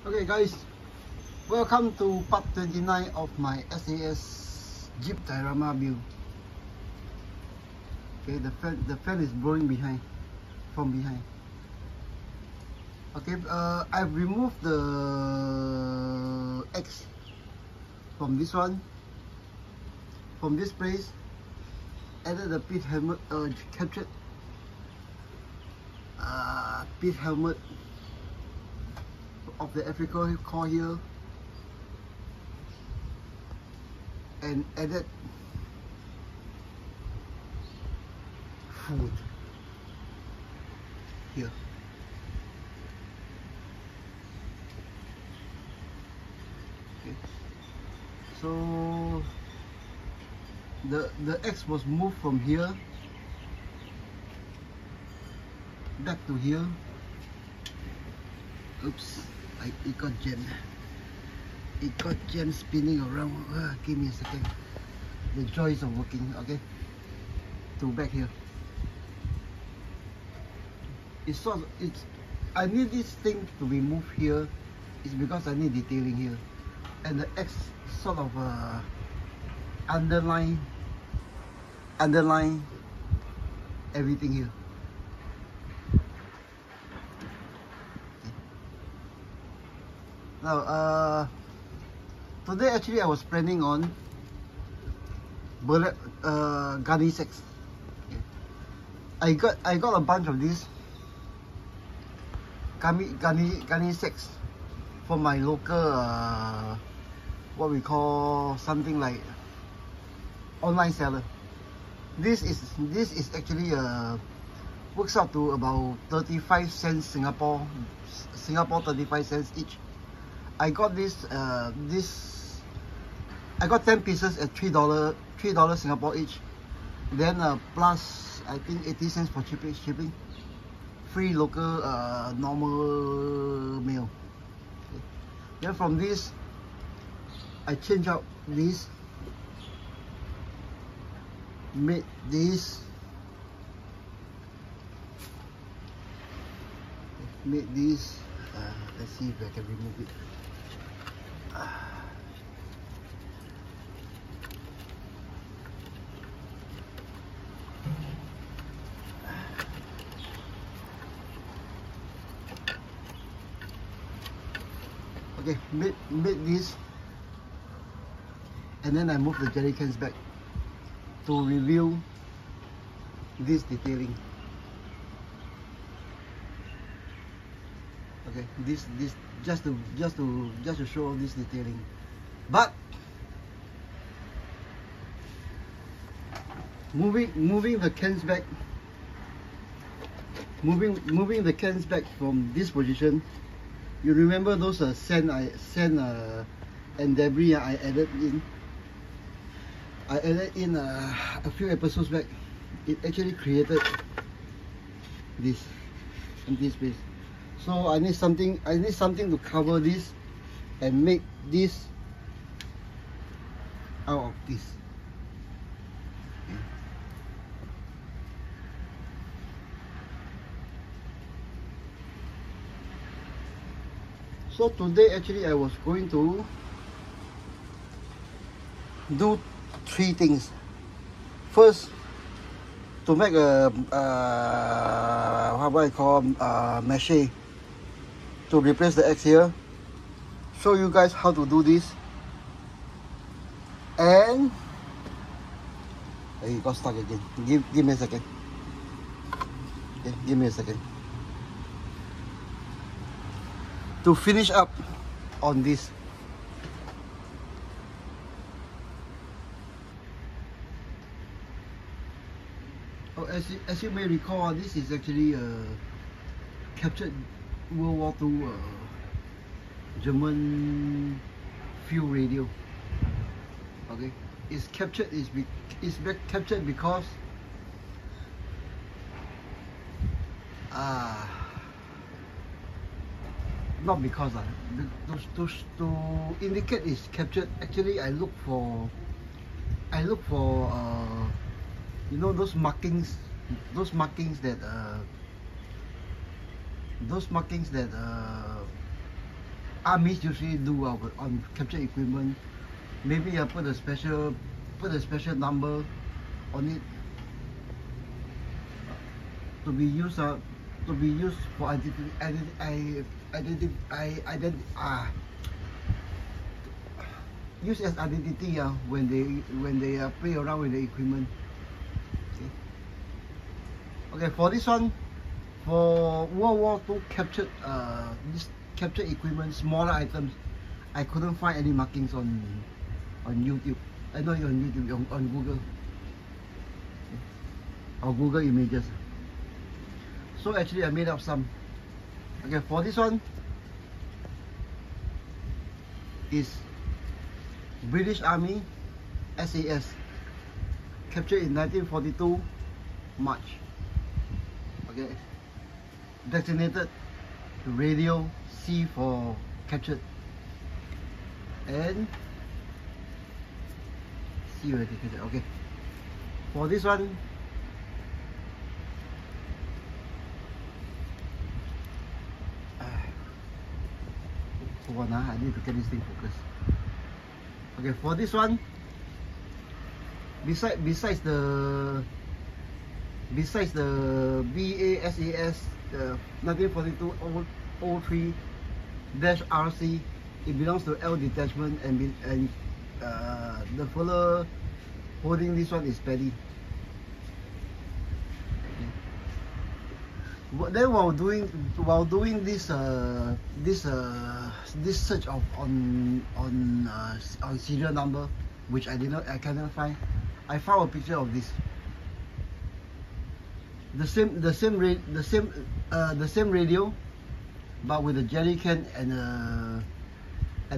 Okay guys, welcome to part 29 of my SAS Jeep diorama build. Okay, the fan is blowing from behind. Okay, I've removed the X from this one, from this place, added the pit helmet, captured pit helmet of the Africa core here, and added food here. Okay. So the X was moved from here back to here. Oops, it got jammed. It got jammed spinning around. Give me a second. The joys of working. Okay, to back here. I need this thing to be moved here. It's because I need detailing here, and the X sort of underline everything here. Now, today actually I was planning on Gunny Sacks. Okay. I got a bunch of these Gunny Sacks from my local what we call something like online seller. This is actually works out to about 35 cents Singapore 35 cents each. I got this I got 10 pieces at $3 Singapore each. Then plus I think 80 cents for shipping. Free local normal mail. Okay. Then from this I change out this, made this, let's see if I can remove it. Okay, made this, and then I move the jerry cans back to reveal this detailing. Okay, this just to show this detailing, but moving the cans back, moving the cans back from this position. You remember those sand and debris I added in a few episodes back. It actually created this empty space. So I need something to cover this and make this out of this. Okay. So today actually I was going to do 3 things. First, to make a what I call mesh to replace the X here. Show you guys how to do this. And it got stuck again. Give me a second. Okay, give me a second. To finish up on this. Oh, as you may recall, this is actually captured World War II German field radio. Okay, it's captured captured because not because to indicate it's captured. Actually, I look for you know, those markings that armies usually do on capture equipment. Maybe I put a special number on it to be used for use as identity when they play around with the equipment. Okay, for this one, for World War II captured this captured equipment, smaller items, I couldn't find any markings on YouTube. I know on YouTube, on Google or Google Images. So actually, I made up some. Okay, for this one is British Army SAS, captured in 1942 March. Okay, designated radio C for captured, and C already captured. Okay, for this one, hold on, I need to get this thing focused. Okay, for this one, besides the BASAS 1942-03-RC, it belongs to L detachment, and the fellow holding this one is Paddy. Then while doing this search on serial number, which I cannot find, I found a picture of this. The same radio, but with a jerry can and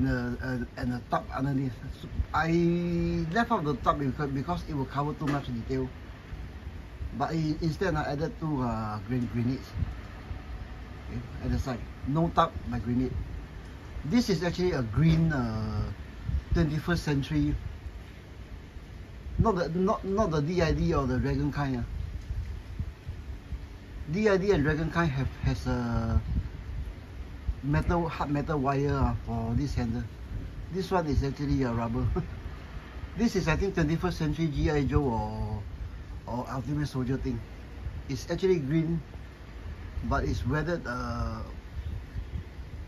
a top underneath. I left out the top because it will cover too much detail. But instead I added two grenades, okay, at the side. No top, my grenade. This is actually a green 21st century. Not the DID or the Dragon kind. DID and Dragon kind has a hard metal wire for this handle. This one is actually a rubber. This is, I think, 21st century G.I. Joe or Ultimate Soldier thing. It's actually green, but it's weathered,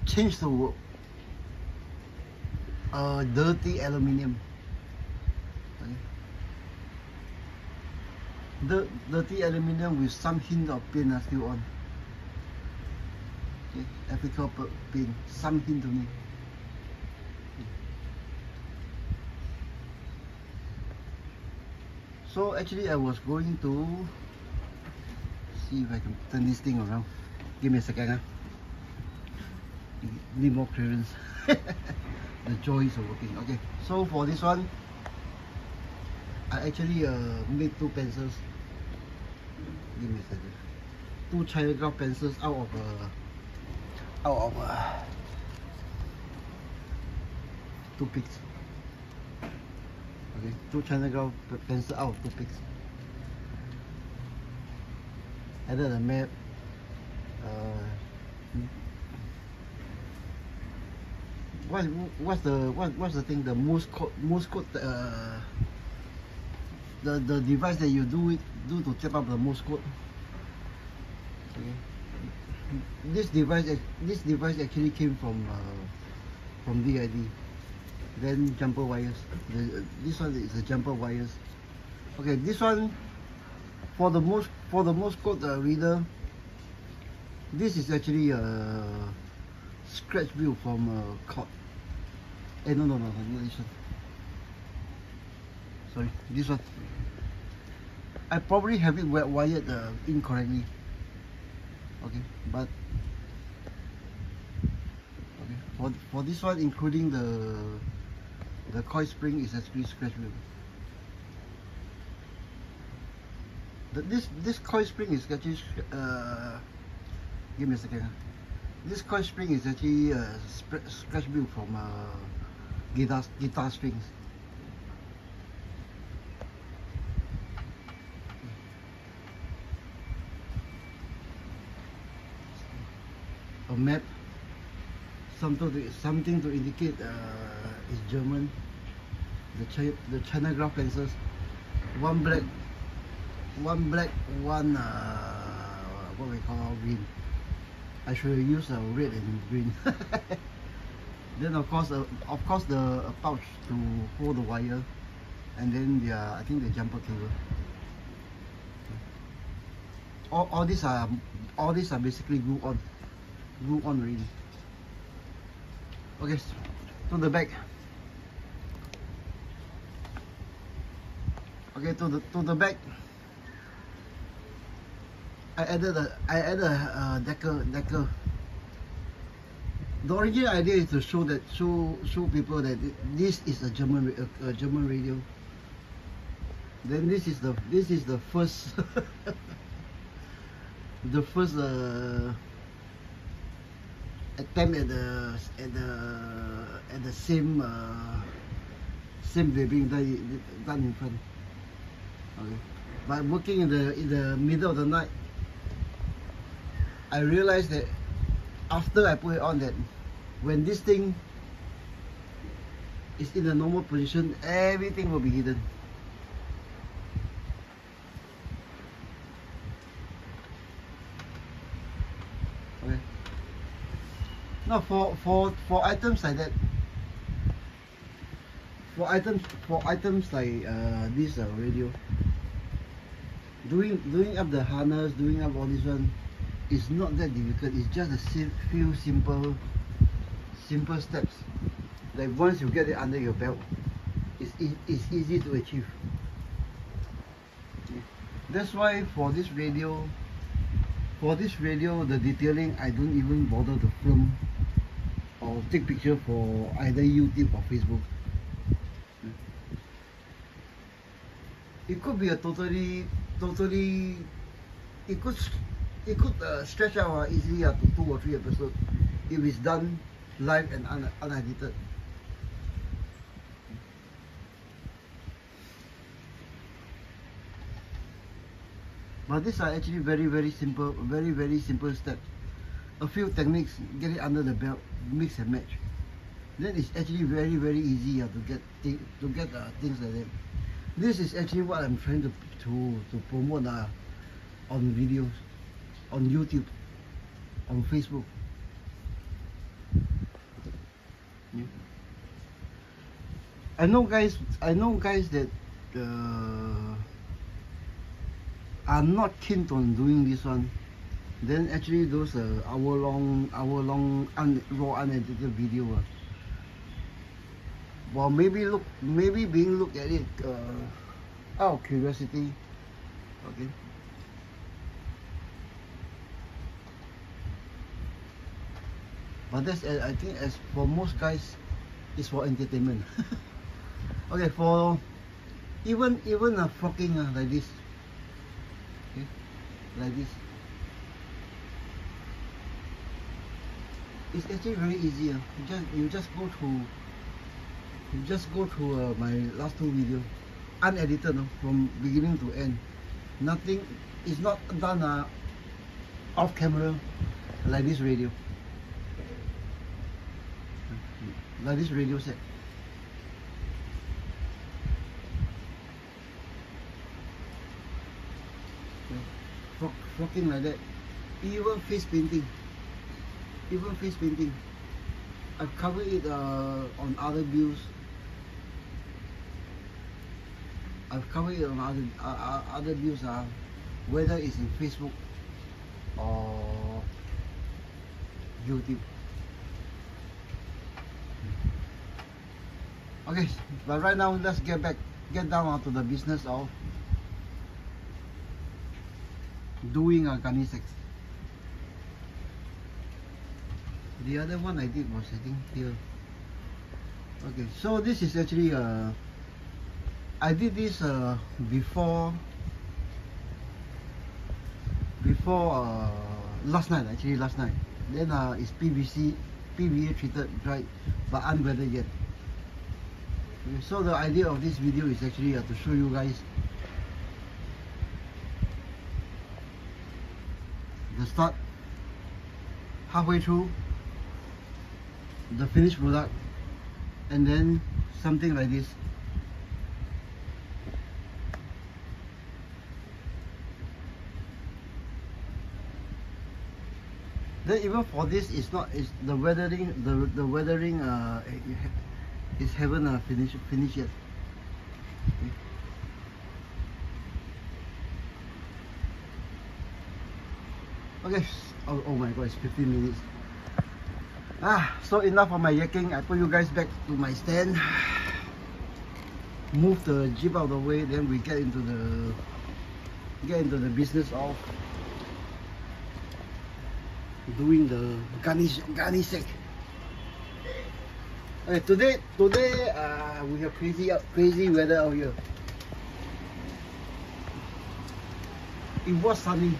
changed to dirty aluminium. Okay. The dirty aluminium with some hint of paint are still on. Okay, Africa paint, some hint to me. So actually I was going to see if I can turn this thing around. Give me a second. Need more clearance. The joys are working. Okay, so for this one, I actually made two pencils. Give me a second. Two China graph pencils out of two picks. Okay, two China graph pencil out of two picks. Added a map. What's the thing? The Morse code. The device that you do to type up the Morse code. Okay. This device actually came from DID. Then jumper wires. This one is the jumper wires. Okay, this one for the Morse code reader. This is actually a scratch build from cord. No, not this one. Sorry, this one. I probably have it wired incorrectly. Okay, but okay, for this one, including the coil spring, is actually scratch build. This coil spring is actually give me a second. This coil spring is actually scratch build from guitar strings. A map, something to indicate it's German. The China graph lenses, one black, one what we call green. I should use red and green. Then of course the pouch to hold the wire, and then I think the jumper cable. All these are basically glue on already. Okay, to the back. Okay, to the back, I added a decker. The original idea is to show people that this is a German radio. Then this is the first the first attempt at the same being done in front. Okay, by working in the middle of the night, I realized that after I put it on, that when this thing is in a normal position, everything will be hidden. Okay. Now for items like that, for items like this radio, doing up the harness, doing up all this one, it's not that difficult. It's just a few simple steps. Like once you get it under your belt, it's easy to achieve. That's why for this radio, the detailing, I don't even bother to film or take picture for either YouTube or Facebook. It could be a totally it could stretch out easily to 2 or 3 episodes if it's done live and unedited. But these are actually very simple steps. A few techniques, get it under the belt, mix and match. Then it's actually very easy to get things like that. This is actually what I'm trying to promote on videos, on YouTube, on Facebook. Yeah. I know guys that are not keen on doing this one. Then actually those hour-long raw unedited video. Well, maybe being looked at it out of curiosity. Okay. But that's, I think, as for most guys, it's for entertainment. Okay, for even a frocking like this. Okay, like this. It's actually very easy. You just go through my last 2 videos, unedited, from beginning to end. Nothing is not done off camera like this radio. Like this radio set. Frocking like that. Even face painting. I've covered it on other views. I've covered it on other views, whether it's in Facebook or YouTube. Okay, but right now let's get down to the business of doing a Gunny Sacks. The other one I did was, I think, here. Okay, so this is actually I did this before last night. Then it's PVA treated, dried, but unweathered yet. Okay, so the idea of this video is actually to show you guys the start, halfway through, the finished product, and then something like this. Then even for this, it's not, it's the weathering, the weathering is haven't finished yet. Okay. Oh my god, it's 15 minutes. So enough of my yakking. I put you guys back to my stand. Move the Jeep out of the way, then we get into the business of doing the Gunny Sacks. Okay, today we have crazy weather out here. It was sunny,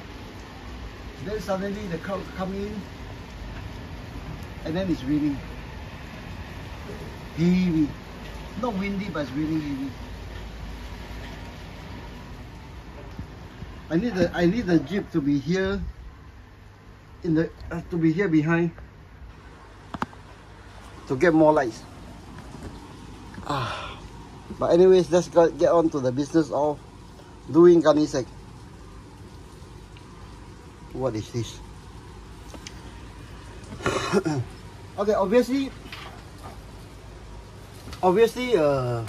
then suddenly the cloud come in, and then it's raining. Heavy, not windy, but it's raining heavy. I need the Jeep to be here to be here behind to get more lights. But anyways, let's get on to the business of doing Gunny Sacks. What is this? Okay, obviously a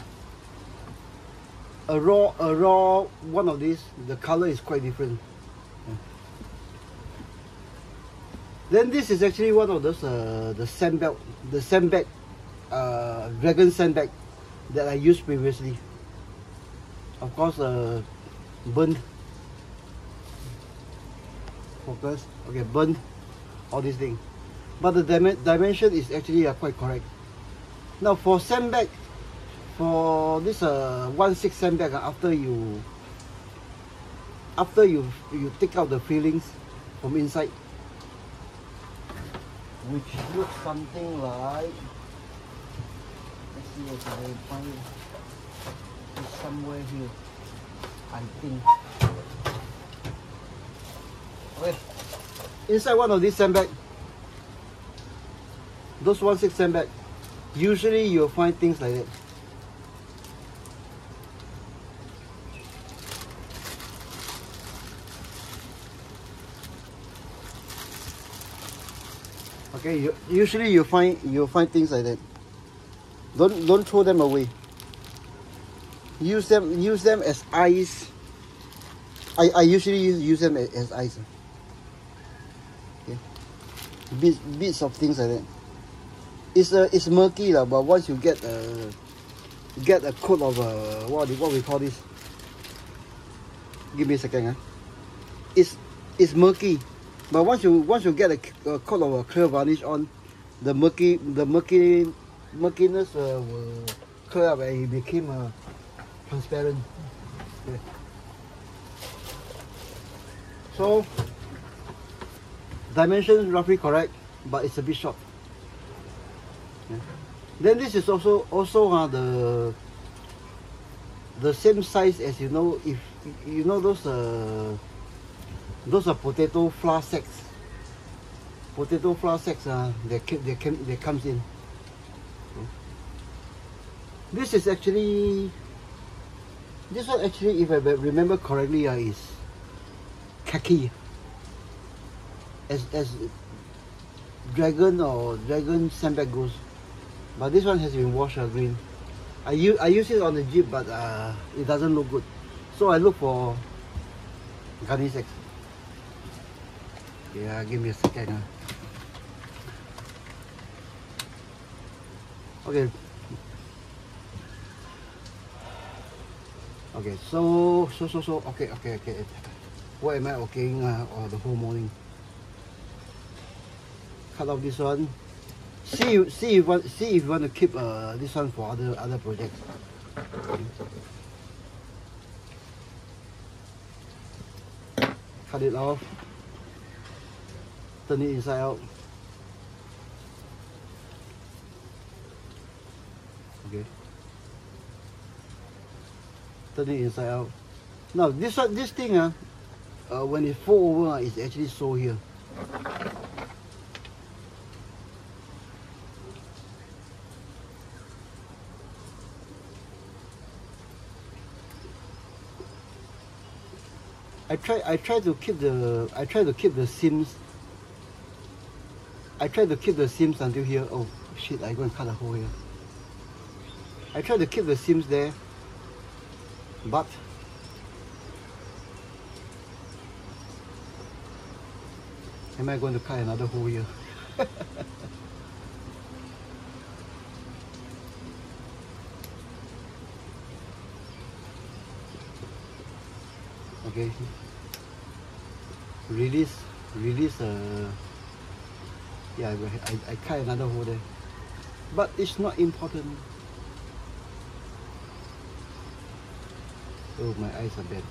raw one of these, the color is quite different. Then this is actually one of those the sandbag, dragon sandbag that I used previously. Of course, burned. Focus. Okay, burned. All these things. But the dimension is actually quite correct. Now for sandbag, for this 1/6 sandbag, after you take out the fillings from inside, which looks something like, let's see if I can find it somewhere here, I think. Okay, inside one of these sandbag, those 1/6 sandbag, usually you'll find things like that. Okay, usually you'll find things like that. Don't throw them away. Use them as eyes. I usually use them as eyes. Okay. Bits of things like that. It's murky lah, but once you get a coat of what we call this. Give me a second. It's murky. But once you get a coat of a clear varnish on, the murkiness will clear up and it became transparent. Okay. So dimension roughly correct, but it's a bit short. Okay. Then this is also the same size as, you know, if you know those are potato flour sacks. Potato flour sacks they comes in. This one actually, if I remember correctly, is khaki. As dragon sandbag goes, but this one has been washed green. I use it on the Jeep, but it doesn't look good, so I look for Gunny Sacks. Yeah, give me a second. Okay. Okay, so okay. What am I working the whole morning? Cut off this one. See if you want to keep this one for other projects. Cut it off. Turn it inside out. Okay. Turn it inside out. Now this thing when it fall over, it's actually sew here. I try to keep the seams. I try to keep the seams until here. Oh shit! I go and cut a hole here. I try to keep the seams there, but am I going to cut another hole here? Okay, release, yeah, I cut another hole there, but it's not important. Oh, my eyes are bad.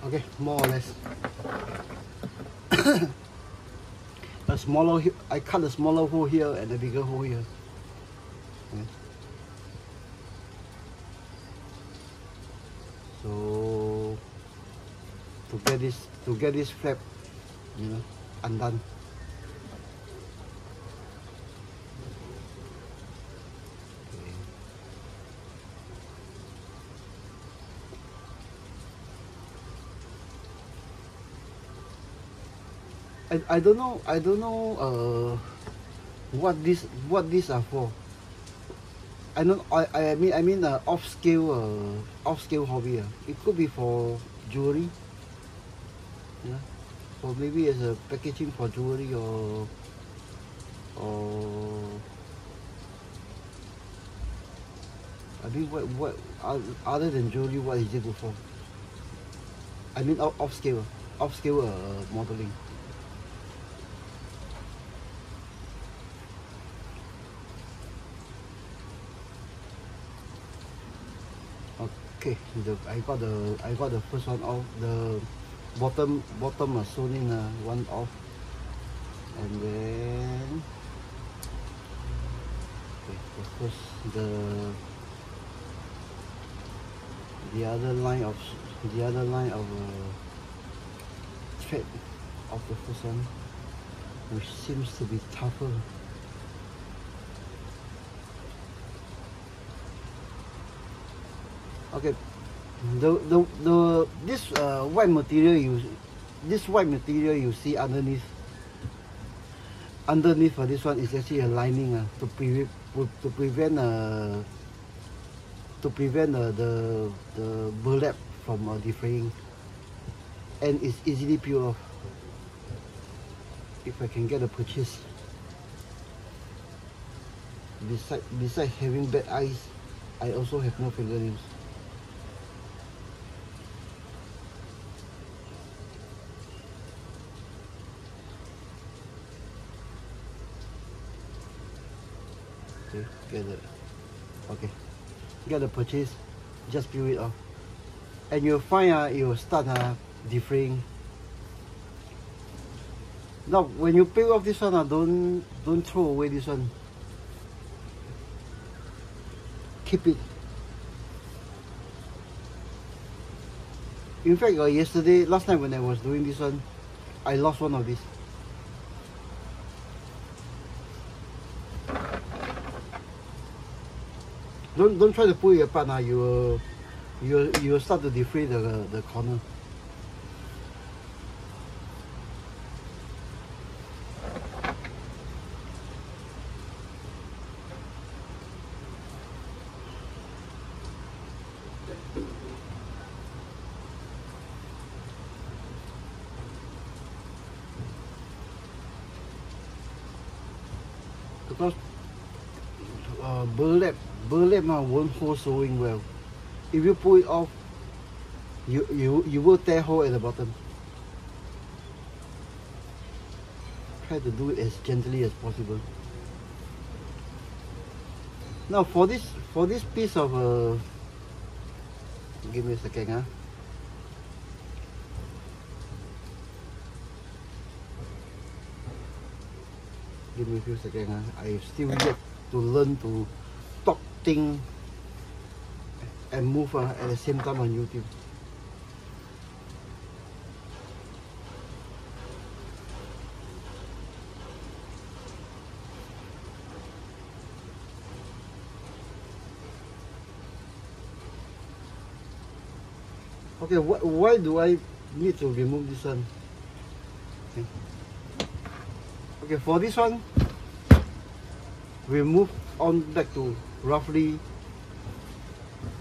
Okay, more or less. A smaller, I cut a smaller hole here and a bigger hole here. Okay. So to get this flap, you know, undone. I don't know what these are for. I mean off scale hobby. It could be for jewelry, yeah, or maybe as a packaging for jewelry or I mean what other than jewelry, what is it good for? I mean off scale modeling. Okay, I got the first one off. The bottom sewn in one off, and then okay, the other line of thread of the first one, which seems to be tougher. Okay, this white material you see underneath for this one is actually a lining to prevent the burlap from defraying, and it's easily peeled off if I can get a purchase. Besides having bad eyes, I also have no fingernails. Okay, get the purchase, just peel it off, and you'll find it will start defraying. Now when you peel off this one, don't throw away this one. Keep it. In fact, last night when I was doing this one, I lost one of these. Don't try to pull it apart now. You will start to defray the corner. Because burlap won't hold sewing well. If you pull it off, you will tear hole at the bottom. Try to do it as gently as possible. Now for this piece of give me a second. Give me a few seconds. I still yet to learn to talk, think, and move at the same time on YouTube. Okay, why do I need to remove this one? Okay, for this one, we move on back to roughly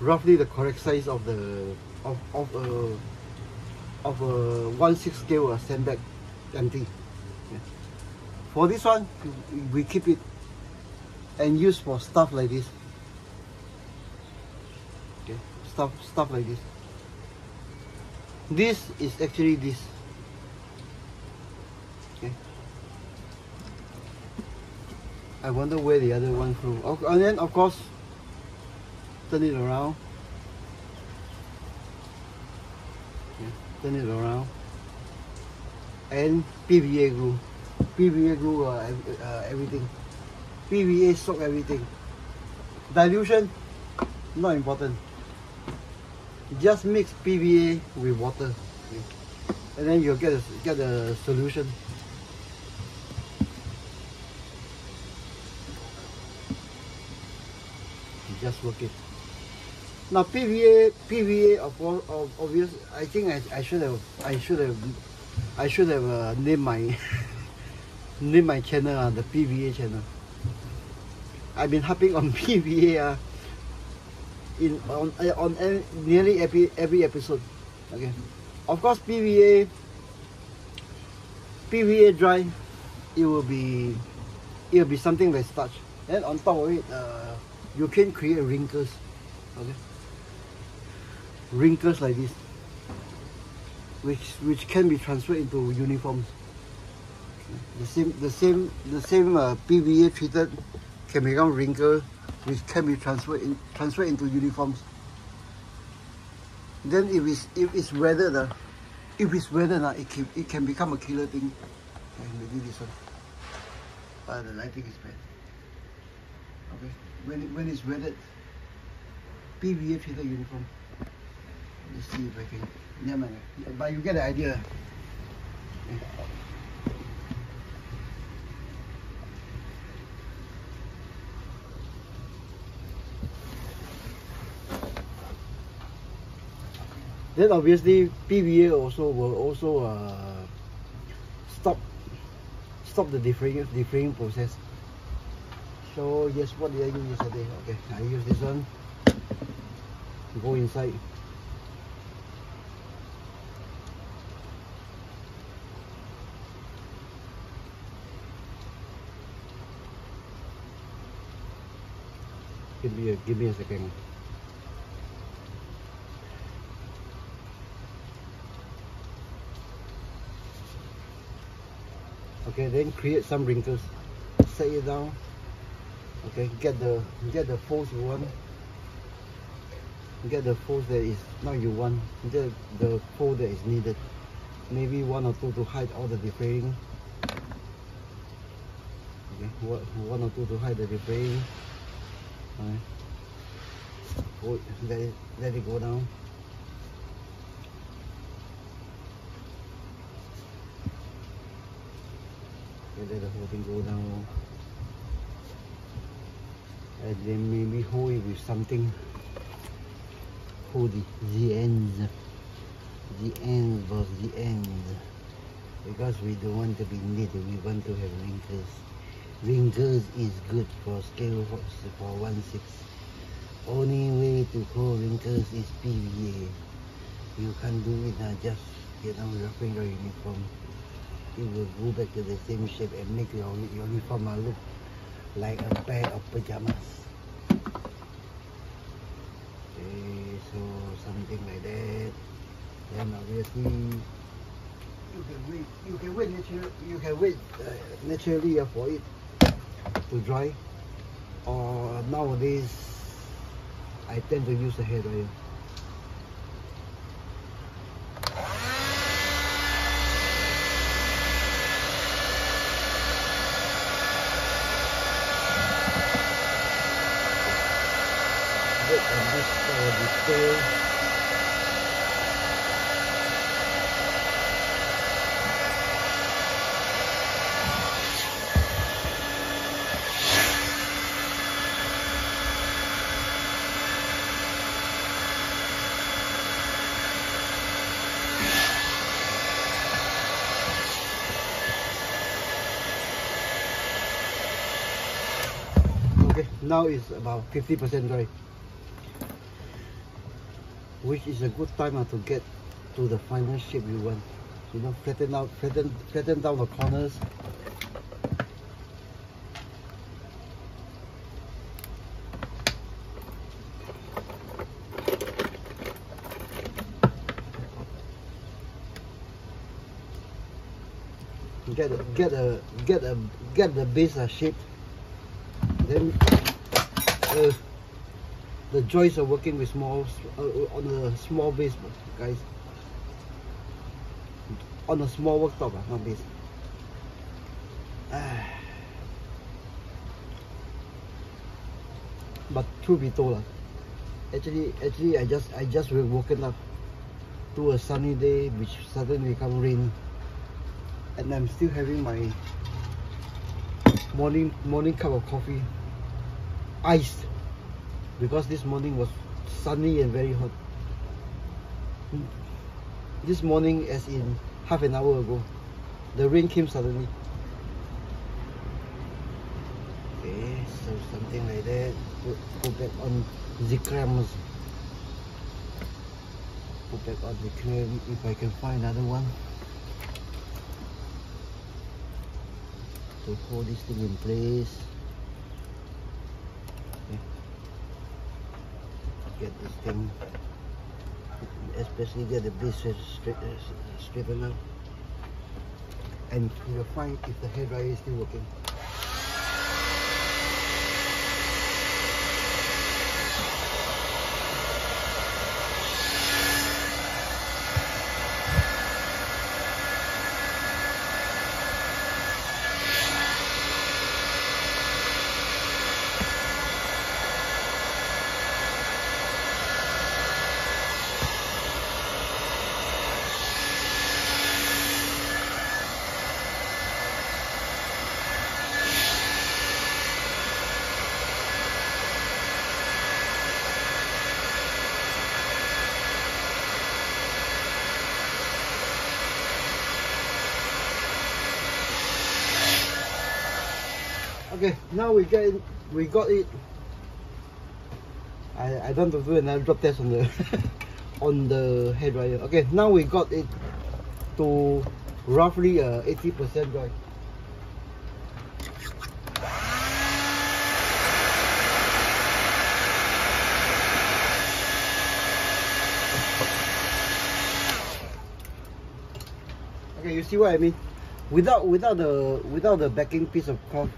the correct size of the of a 1/6 scale sandbag empty. Yeah. For this one, we keep it and use for stuff like this. Okay, stuff like this. This is actually this. Okay. I wonder where the other one flew. And then of course, turn it around. Okay. Turn it around. And PVA glue. PVA glue everything. PVA soak everything. Dilution, not important. Just mix PVA with water, okay. And then you'll get a solution. You just work it. Now PVA of obvious. I think I should have named my name my channel the PVA channel. I've been harping on PVA on nearly every episode. Okay, of course PVA dry, it will be something like starch. And on top of it, you can create wrinkles. Okay, wrinkles like this, which can be transferred into uniforms. The same PVA treated can become wrinkle, which can be transferred into uniforms. Then if it's weathered, it can become a killer thing. Okay, maybe this one. The lighting is bad. Okay, when it's weathered, PVA treated uniform. Let's see if I can. Yeah, man. But you get the idea. Okay. Then obviously PVA will stop the defraying process. So yes, what did I use yesterday? Okay, I use this one to go inside. Give me a second. Okay, then create some wrinkles. Set it down. Okay, get the folds you want. Get the folds that is not you want. Get the fold that is needed. Maybe 1 or 2 to hide all the defraying. Okay, 1 or 2 to hide the defraying. Alright. Let it go down. Let the whole thing go down, and then maybe hold it with something. Hold the ends, boss, the ends, because we don't want to be knitted. We want to have wrinkles. Wrinkles is good for scale for 1/6. Only way to call wrinkles is PVA. You can't do it just wrapping your uniform. It will go back to the same shape and make your uniform look like a pair of pajamas. Okay, so something like that. Then obviously you can wait naturally for it to dry. Or nowadays I tend to use a hairdryer. our detail. Now it's about 50% dry, which is a good time to get to the final shape you want. You know, flatten down the corners. Get the base shape. Then the joints are working with on a small base, guys. On a small worktop, not base. But truth be told, actually I just woken up to a sunny day, which suddenly become rain, and I'm still having my morning cup of coffee iced, because this morning was sunny and very hot. This morning, as in half an hour ago, the rain came suddenly. Okay, so something like that. Put back on the crayons. Put back on the crayon if I can find another one to hold this thing in place. Okay. Get this thing, especially get the base straightened out, and you'll find if the hairdryer is still working. Okay, now we got it. I don't have to do another drop test on the on the hairdryer. Okay, now we got it to roughly 80% dry. Okay, you see what I mean? Without the backing piece of cloth,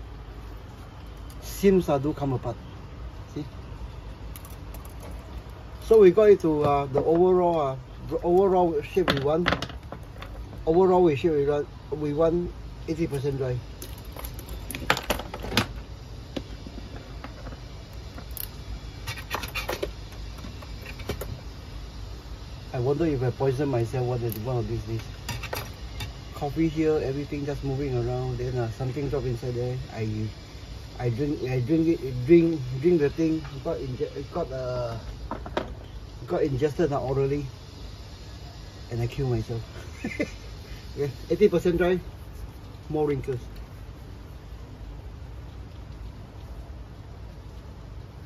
seams do come apart. See? So we got it to the overall shape we want. Overall shape we want 80% dry. I wonder if I poison myself one of these days. Coffee here, everything just moving around. Then something drop inside there. I drink the thing. Got ingested orally, and I kill myself. Yeah, 80% dry, more wrinkles.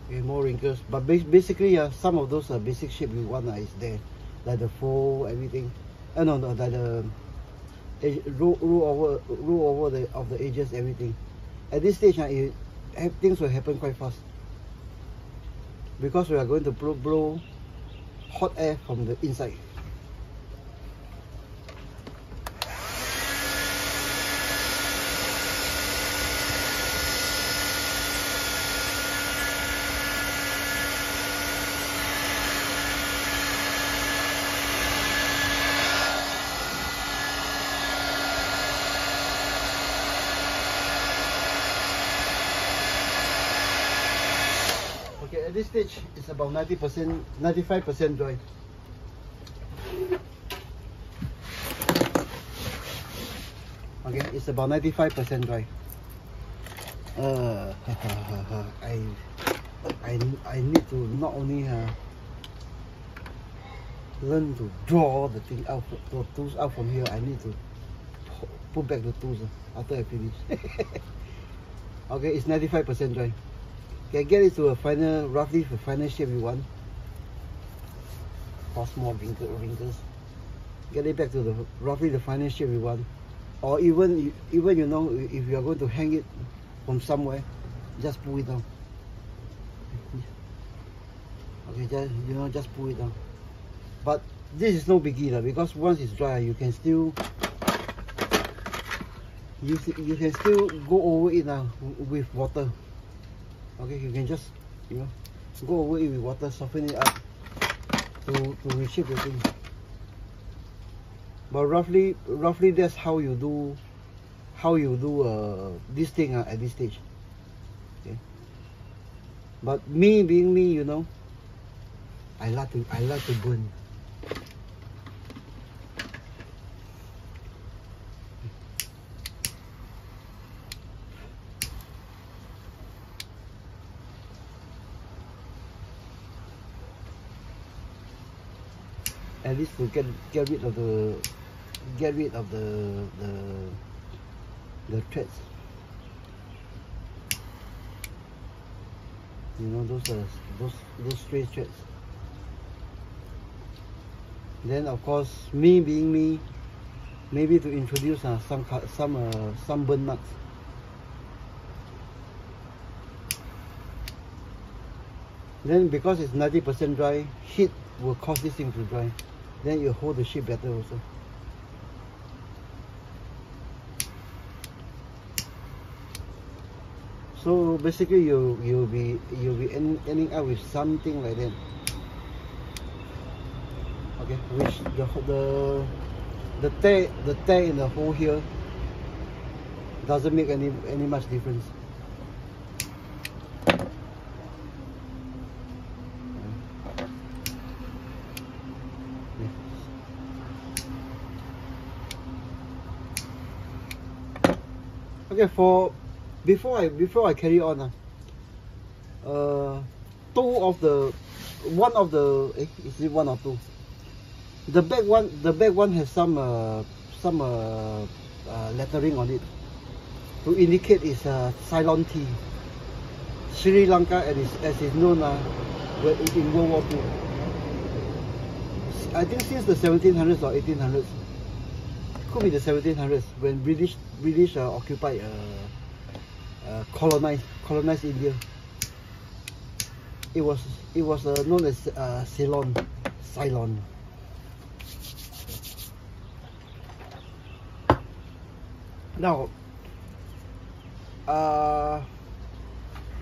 Okay, more wrinkles. But basically, some of those basic shape we want is there, like the fold, everything. No, like the roll over the edges, everything. At this stage, things will happen quite fast, because we are going to blow hot air from the inside. At this stage, it's about 90%, 95% dry. Okay, it's about 95% dry. I need to not only learn to draw the thing out, the tools out from here. I need to put back the tools after I finish. Okay, it's 95% dry. Okay, get it to a final, roughly the final shape you want. Or small wrinkles. Get it back to the roughly the final shape you want. Or even you know, if you are going to hang it from somewhere, just pull it down. Okay, just pull it down. But this is no biggie because once it's dry, you can still go over it with water. Okay, you can just go over it with water, soften it up to reshape the thing. But roughly that's how you do this thing at this stage. Okay. But me being me, you know, I like to burn. At least to get rid of the threads. You know, those stray threads. Then of course, me being me, maybe to introduce some burn marks. Then because it's 90% dry, heat will cause this thing to dry. Then you hold the shape better also. So basically, you'll be ending up with something like that. Okay, which the tear in the hole here doesn't make any much difference. Okay, before I carry on, one of the is it one or two? The back one has some lettering on it to indicate it's Ceylon tea, Sri Lanka, and as is known in World War II. I think since the 1700s or 1800s. Could be the 1700s when British occupied colonized India. It was known as Ceylon. Now,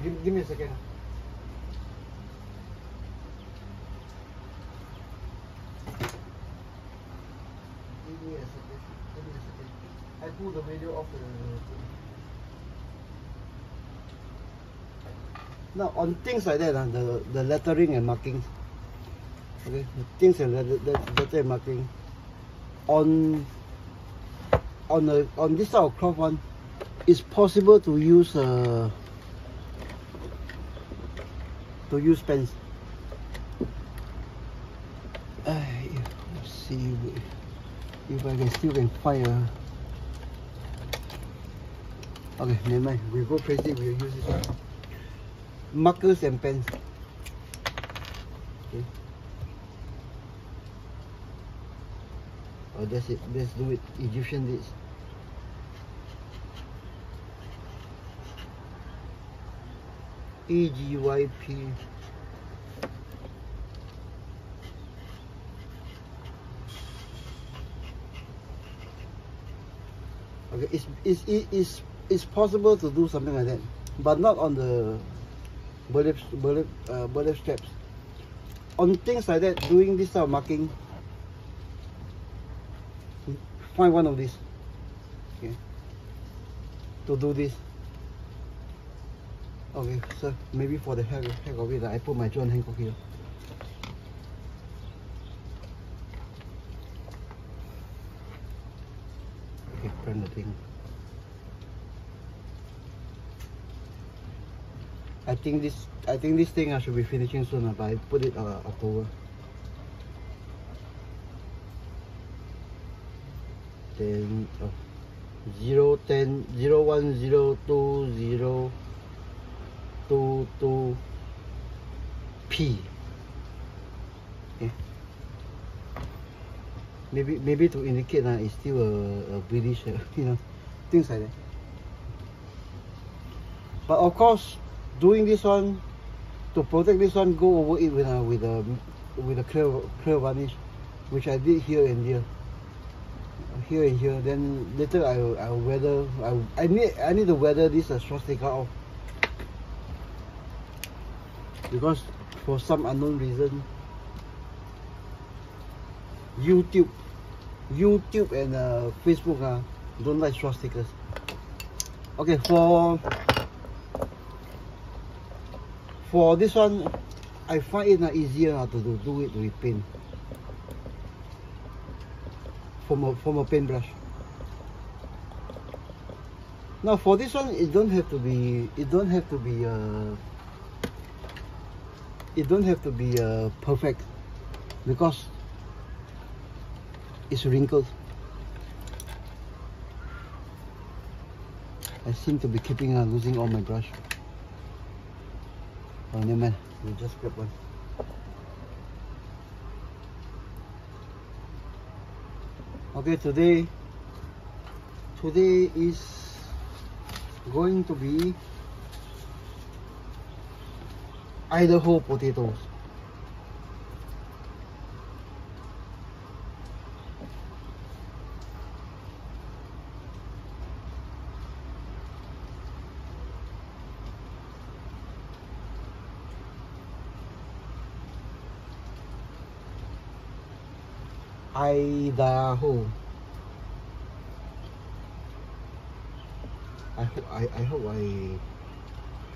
give me a second. I pull the video off now on things like that, the lettering and markings. Okay, the things and lettering and marking on this side of cloth one, it's possible to use pens. Let's see if I still can find a. Okay, never mind. We go crazy. We'll use this one. Markers and pens. Okay. Oh, that's it. Let's do it. Egyptian dates. EGYP. Okay, it's possible to do something like that, but not on the burlap straps. On things like that, doing this type of marking, find one of these. Okay, to do this. Okay, so maybe for the heck of it, I put my John Hancock here. Okay, print the thing. I think this thing I should be finishing soon, but I put it October. Then 010 0102 P. Okay. Maybe to indicate that it's still a British, you know, things like that. But of course, doing this one to protect this one, go over it with a clear varnish, which I did here and there. Here and here. Then later I'll weather. I need to weather this swastika off, because for some unknown reason YouTube and Facebook don't like swastikas. Okay, for this one I find it easier to do it with paint. From a paintbrush. Now for this one, it don't have to be perfect, because it's wrinkled. I seem to be losing all my brush. Oh, never mind. We just grab one. Okay, today is going to be Idaho potatoes. Idaho. I hope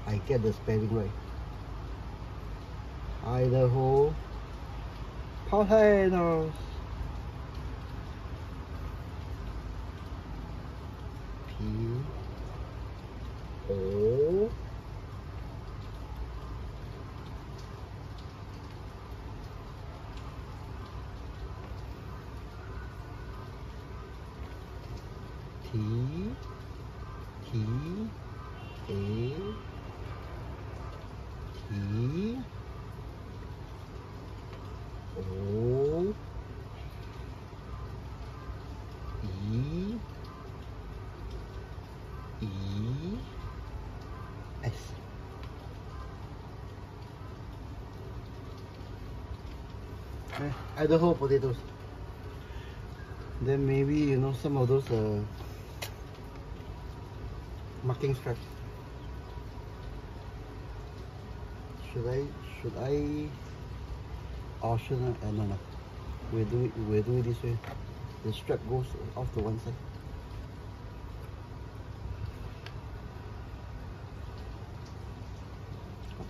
I get the spelling right. Idaho potatoes. P-O T A T O E S. Idaho potatoes. Then maybe, you know, some of those marking stripes. Should I or shouldn't I? No. We'll do it this way. The strap goes off to one side.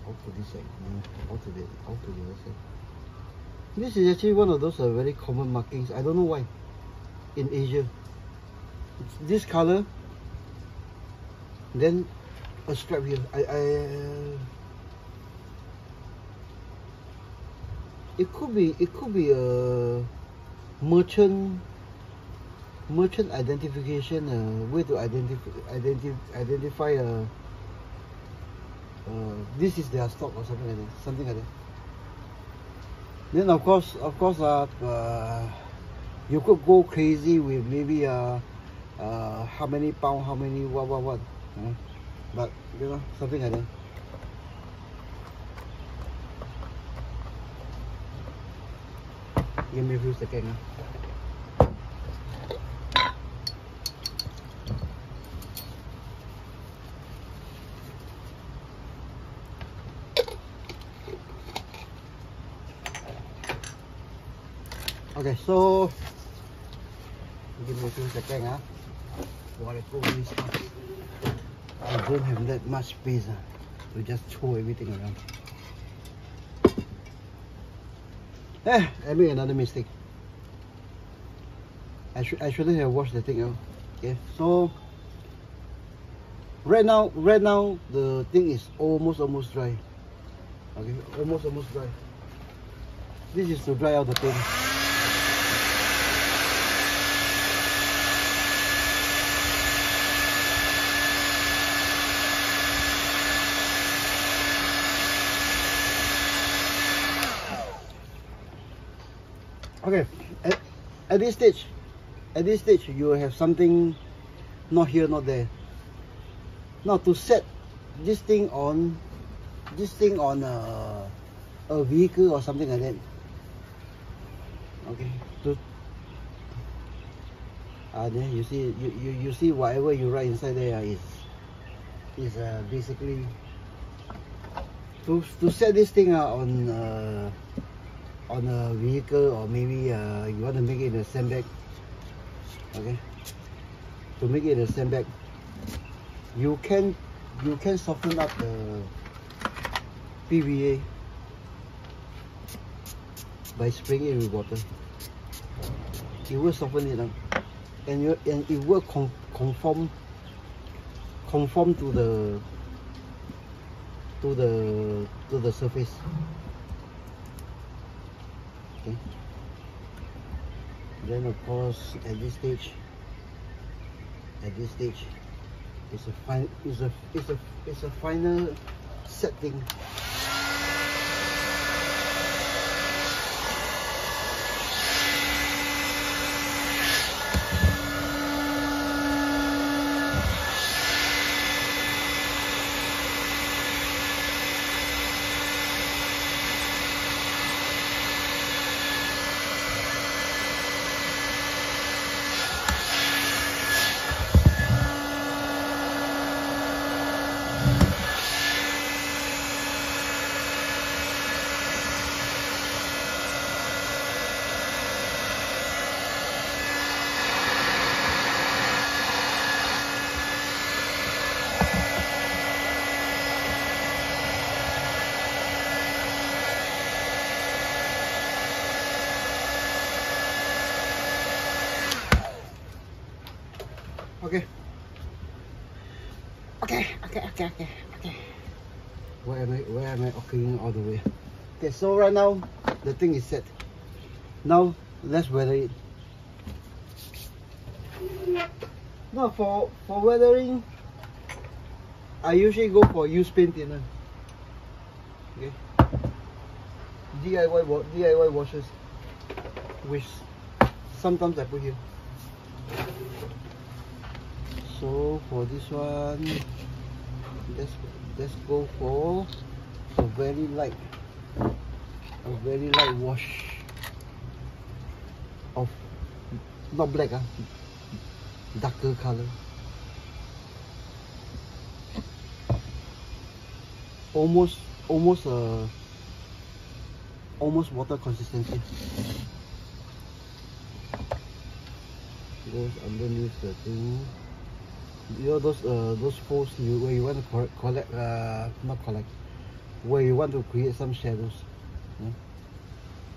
Off to this side. No, off to the other side. This is actually one of those very common markings. I don't know why. In Asia, it's this color, then a strap here. It could be a merchant identification, way to identify this is their stock or something like that. Then of course you could go crazy with maybe how many pound, how many what, but you know, something like that. Give me a few seconds. Okay, so give me a few seconds while I pull this out. I don't have that much space. to just throw everything around. I made another mistake. I shouldn't have washed the thing out. Okay, so right now the thing is almost dry. Okay, almost dry. This is to dry out the paint. Okay, at this stage you have something not here, not there. Now to set this thing on a vehicle or something like that. Okay, then you see whatever you write inside there is basically to set this thing on a vehicle, or maybe you want to make it a sandbag. Okay, to make it a sandbag, you can soften up the PVA by spraying it with water. It will soften it up, and it will conform to the surface. Okay. Then of course at this stage it's a final setting. Okay. Where am I occurring all the way? Okay, so right now the thing is set. Now let's weather it. Now for weathering, I usually go for used paint thinner. Okay, DIY washers, which sometimes I put here. So for this one, let's go for a very light wash of not black, darker color, almost water consistency. Goes underneath the thing. You know those folds where you want to collect, where you want to create some shadows. Yeah?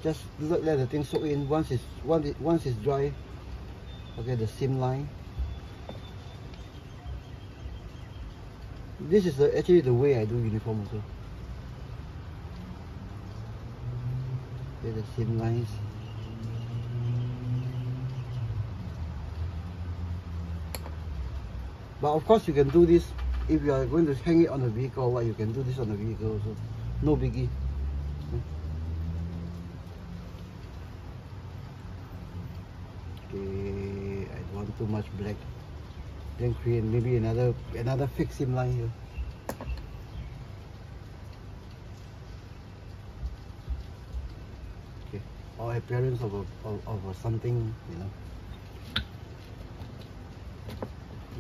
Just let the thing soak in. Once it's dry, okay, the seam line. This is actually the way I do uniform also. Okay, the seam lines. But of course you can do this if you are going to hang it on the vehicle or what, you can do this on the vehicle also. No biggie. Okay, I don't want too much black. Then create maybe another fixed seam line here. Okay, or appearance of something, you know.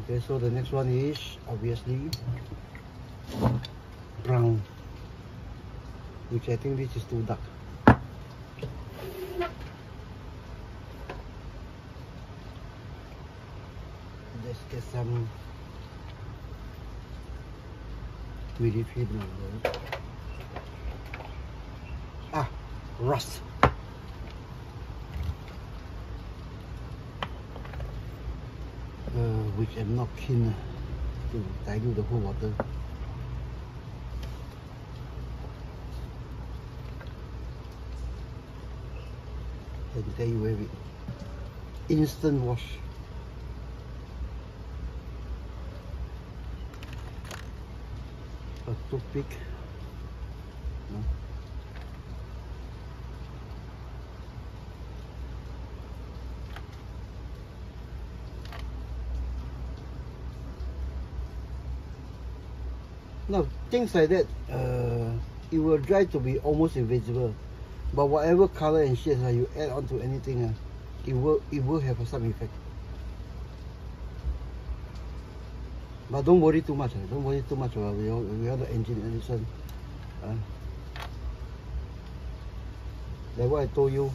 Okay, so the next one is obviously brown, which I think this is too dark. Let's get some Really feel rust. Which I'm not keen to dilute the whole water. And there you have it. Instant wash. A toothpick. No. Now, things like that, it will dry to be almost invisible. But whatever color and shades you add onto anything, it will have some effect. But don't worry too much. Don't worry too much about we have the engine and this one. Like what I told you,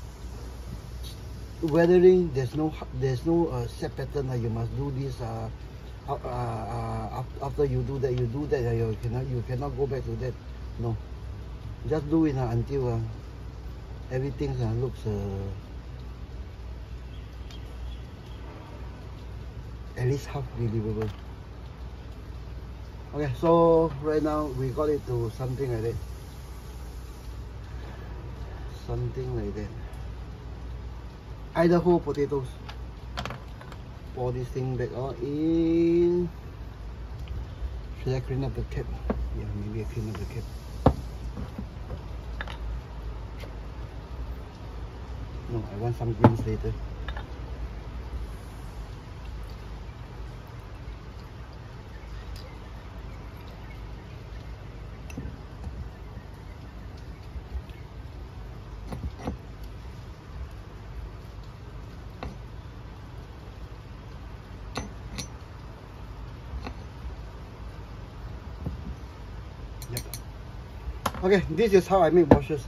weathering there's no set pattern. You must do this. After you do that, you cannot go back to that. No, just do it until everything looks at least half believable. Okay, so right now we got it to something like that. Something like that. Idaho potatoes. Pour this thing back on in. Should I clean up the cap? Yeah, maybe I clean up the cap. No, I want some greens later. Okay, this is how I make washes.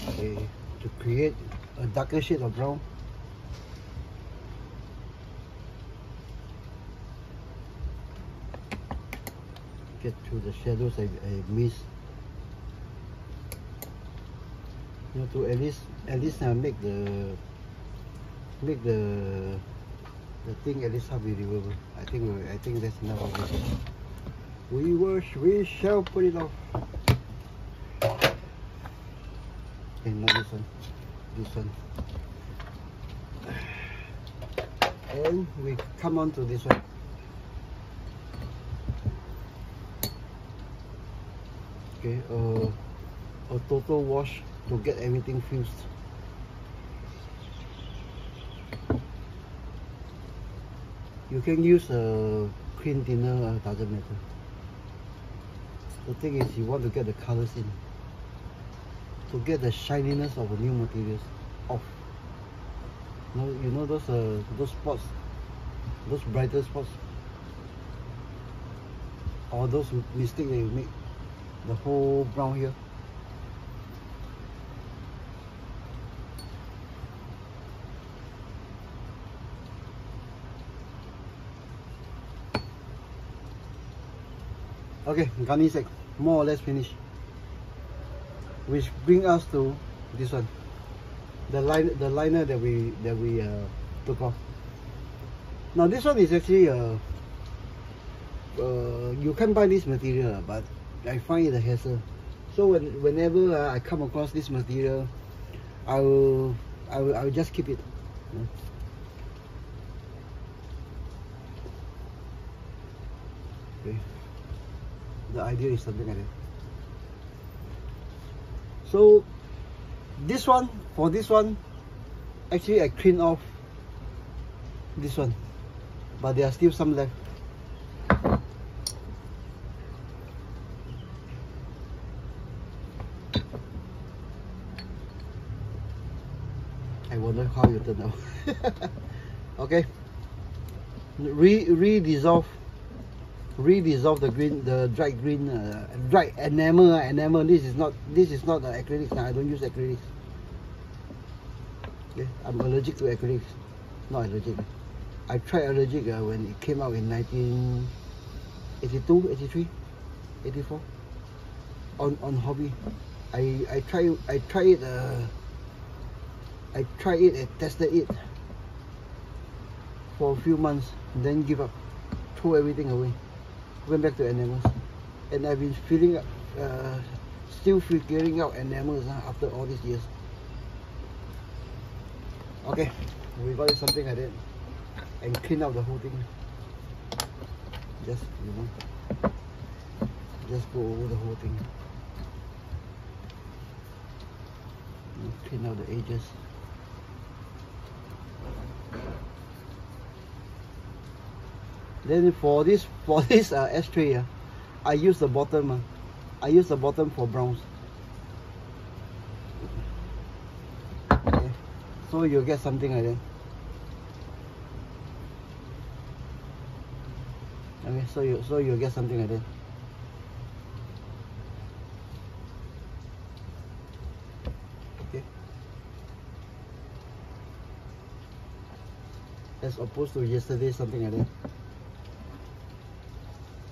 Okay, to create a darker shade of brown. Get through the shadows I missed. You know, to at least make the thing at least half believable. I think that's enough of it. We shall put it off. Okay, not this one. And we come on to this one. Okay, a total wash to get everything fused. You can use a clean thinner, doesn't matter. The thing is, you want to get the colors in, to get the shininess of the new materials off. You know those spots, those brighter spots, or those mistakes that you make, the whole brown here. Okay, Gunny Sacks, more or less finished. Which brings us to this one, the liner that we took off. Now this one is actually you can buy this material, but I find it a hassle. So whenever I come across this material, I will just keep it. Okay. The idea is something like that. So for this one, actually I cleaned off this one, but there are still some left. I wonder how you turn out. Okay, re-dissolve the green, the dried green, dried enamel. This is not acrylics. I don't use acrylics. Okay, I'm allergic to acrylics. Not allergic. I tried allergic when it came out in 1982, 83, 84. On hobby. I tried it and tested it for a few months, then give up, throw everything away, went back to enamels, and I've been still figuring out enamels after all these years. Okay, we got it something like that, and clean out the whole thing. Just just go over the whole thing. Clean out the edges. Then for this ashtray, I use the bottom. I use the bottom for browns. Okay. So you'll get something like that. Okay, so you'll get something like that. Okay. As opposed to yesterday, something like that.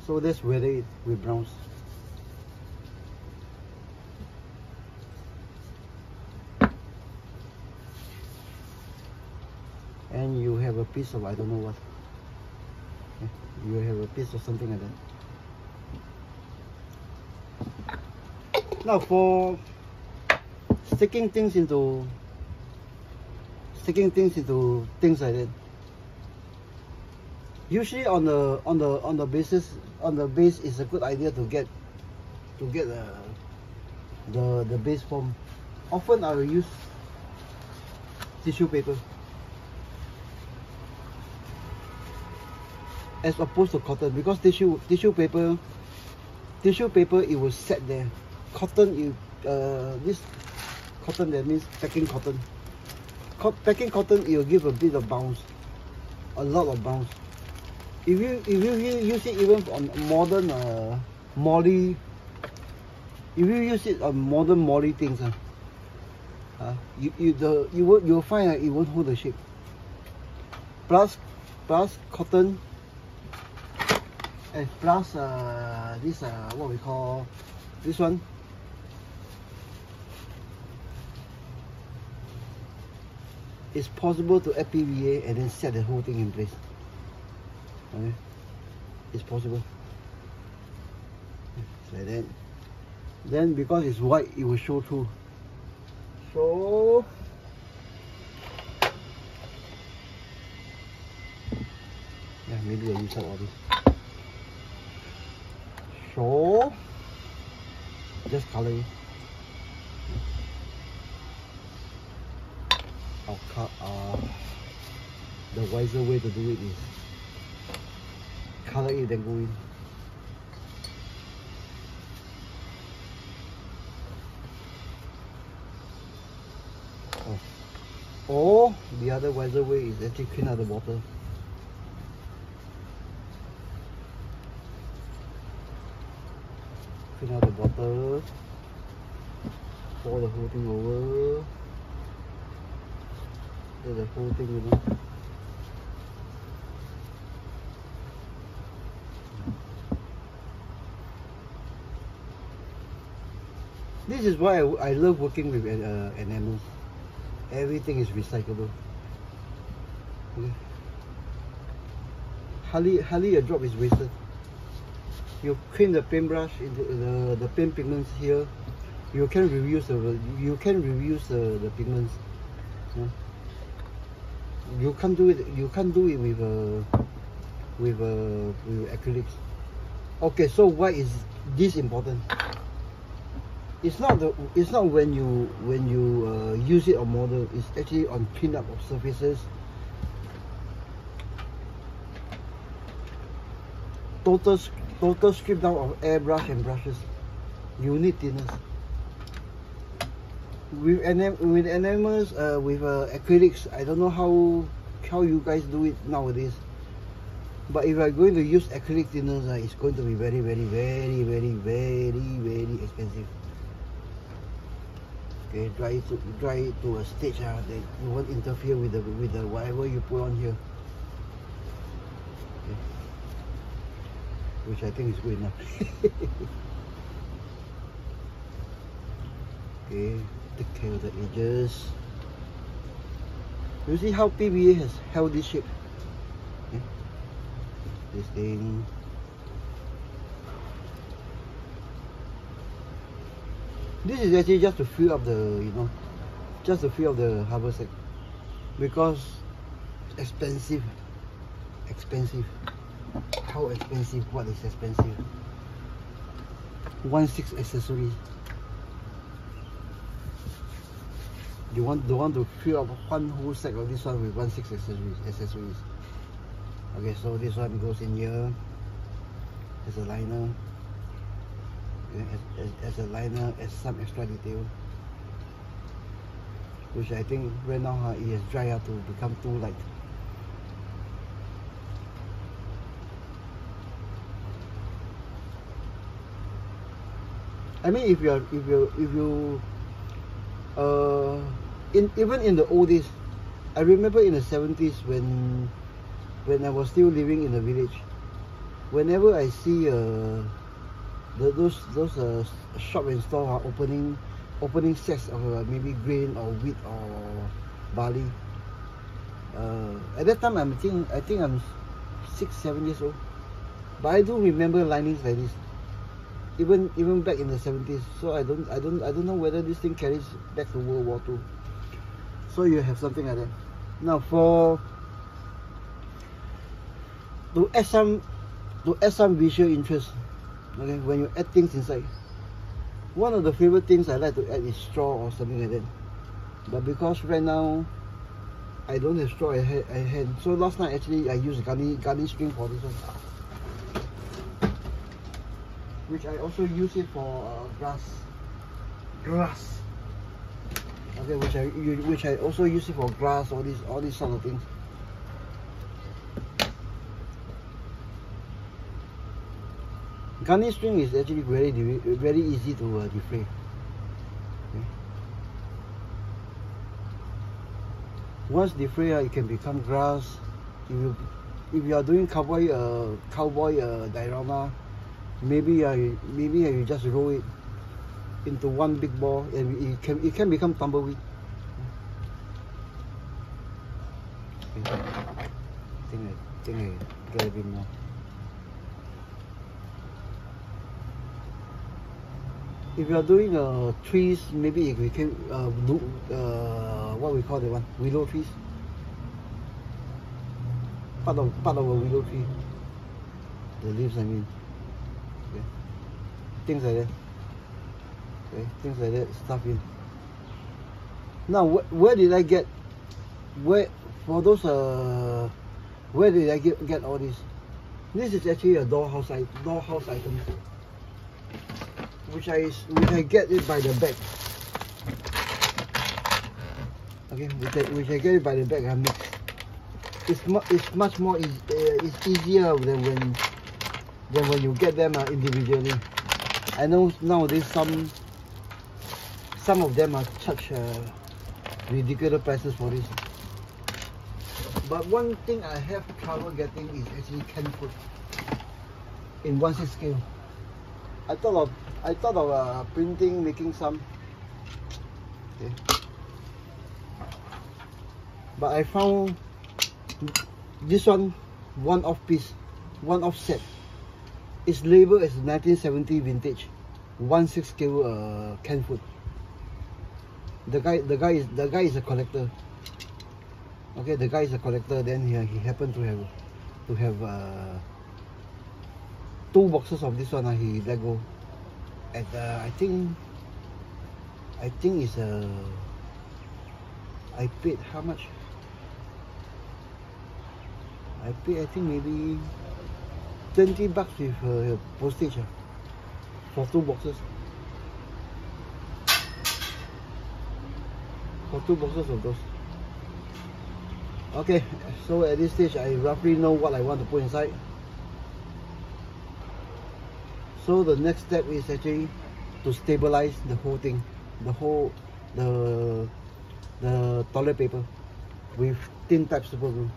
So let's weather it with browns. And you have a piece of I don't know what. Okay. You have a piece of something like that. Now for sticking things into things like that. Usually on the base is a good idea to get the base form. Often I will use tissue paper as opposed to cotton, because tissue paper it will set there. Cotton, this cotton, that means packing cotton. Packing cotton, it will give a bit of bounce, a lot of bounce. If you use it even on modern molly, if you use it on modern molly things, you'll find it won't hold the shape. Plus cotton, and plus this what we call this one. It's possible to add PVA and then set the whole thing in place. Okay, it's possible. Like that. Then because it's white, it will show through. So yeah, maybe I'll use up all this. So just color it. I'll cut. The wiser way to do it is color it then go in. Or the other wiser way is actually clean out the bottle. Clean out the bottle. Pour the whole thing over. Let the whole thing, you know. This is why I love working with enamels. Everything is recyclable. Okay. Hardly a drop is wasted. You clean the paintbrush into the paint pigments here. You can reuse the pigments. Yeah. You can't do it. You can't do it with acrylics. Okay, so why is this important? It's not when you use it on model. It's actually on cleanup of surfaces. Total strip down of airbrush and brushes. You need thinners. With enamels, with acrylics, I don't know how you guys do it nowadays. But if you are going to use acrylic thinners, it's going to be very expensive. Okay, dry it to a stage that you won't interfere with the whatever you put on here. Okay. Which I think is good enough. Okay, take care of the edges. You see how PVA has held this shape? Okay. This thing. This is actually just to fill up the, just to fill up the harbor sack, because expensive. How expensive? What is expensive? 1/6 accessories. You don't want to fill up one whole sack of this one with 1/6 accessories. Okay, so this one goes in here as a liner. As a liner, as some extra detail, which I think right now it has dried out to become too light. I mean, if you even in the old days, I remember in the 70s when I was still living in the village, whenever I see those shop and store are opening sacks of maybe grain or wheat or barley. At that time, I think I'm 6-7 years old, but I do remember linings like this, even back in the 70s. So I don't know whether this thing carries back to World War II. So you have something like that. Now to add some visual interest. Okay, when you add things inside, one of the favorite things I like to add is straw or something like that. But because right now I don't have straw at hand, so last night actually I used gunny string for this one, which I also use it for grass. Okay, which I also use it for grass, all these sort of things. Gunny string is actually very easy to defray. Okay. Once defray, it can become grass. If you are doing cowboy diorama, maybe you just roll it into one big ball, and it can become tumbleweed. Okay. I think I get a bit more. If you are doing trees, maybe it became what we call the one, willow trees. Part of a willow tree. The leaves, I mean. Okay. Things like that. Okay, things like that, stuff in. Now, where did I get? Where did I get all this? This is actually a dollhouse item, which I get it by the bag. Okay, which I get it by the bag. I mix. It's much more it's easier than when you get them individually. I know nowadays some of them are charged ridiculous prices for this. But one thing I have trouble getting is actually canned food in 1/6 scale. I thought of printing, making some. Okay. But I found this one-off piece, one-off set. It's labeled as 1970 vintage, 1/6 scale canned food. The guy is a collector. Okay, the guy is a collector. Then he happened to have 2 boxes of this one. He let go at I think it's I paid how much? I paid, I think, maybe $20 with postage for 2 boxes. For 2 boxes of those. Okay, so at this stage I roughly know what I want to put inside. So the next step is actually to stabilize the whole thing, the whole the toilet paper with thin type super glue.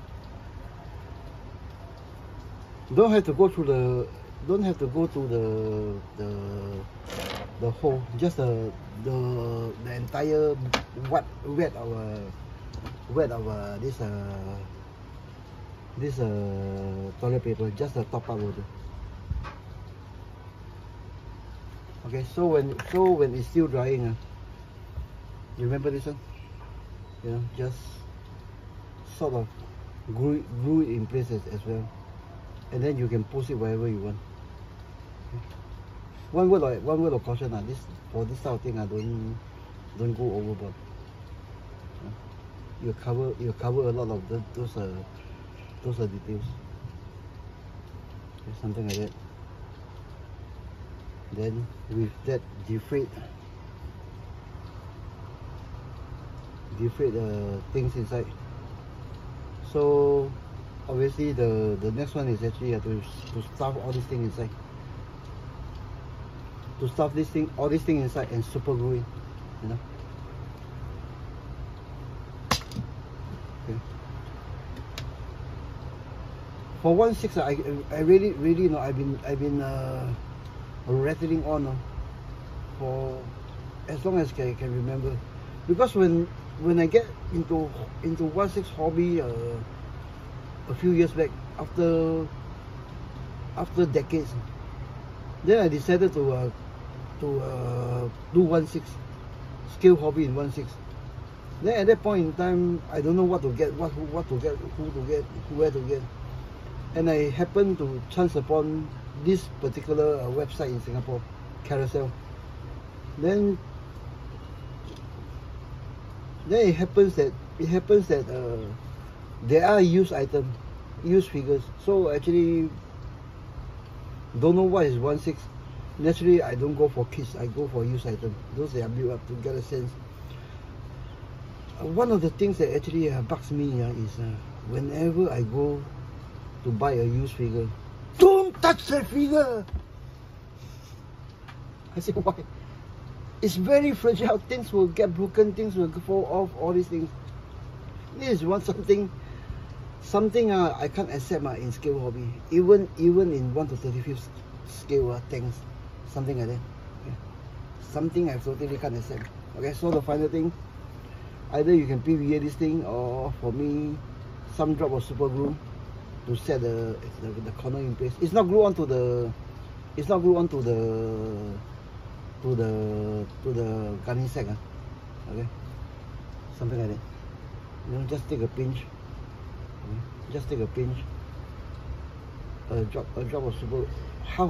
Don't have to go through the hole, just the entire wet of this toilet paper, just the top part will do. Okay, so when it's still drying, you remember this one? You know, just sort of glue it in place as well, and then you can post it wherever you want. Okay. One word of caution, for this type of thing, don't go overboard. You cover a lot of those details. Okay, something like that. Then with that defrayed things inside. So obviously the next one is actually to stuff all these things inside. To stuff all these things inside and super glue it, you know. Okay. For 1/6, I really you know, I've been rattling on for as long as I can remember, because when I get into 1/6 hobby a few years back, after decades, then I decided to do 1/6 scale hobby in 1/6. Then at that point in time, I don't know what to get, what to get, who to get, where to get, and I happened to chance upon this particular website in Singapore, Carousel. Then it happens that there are used items, used figures. So actually, don't know what is 1/6. Naturally, I don't go for kids. I go for used items. Those that are built up to get a sense. One of the things that actually bugs me is whenever I go to buy a used figure, don't touch that figure. I say, why? It's very fragile. Things will get broken. Things will fall off. All these things. This is something I can't accept in scale hobby. Even in 1/35 scale things, something like that. Okay. Something I totally can't accept. Okay, so the final thing, either you can PVA this thing, or for me, some drop of super glue to set the corner in place. It's not glued onto the gunny sack. Okay, something like that. You know, just take a pinch. Okay? Just take a pinch. Half a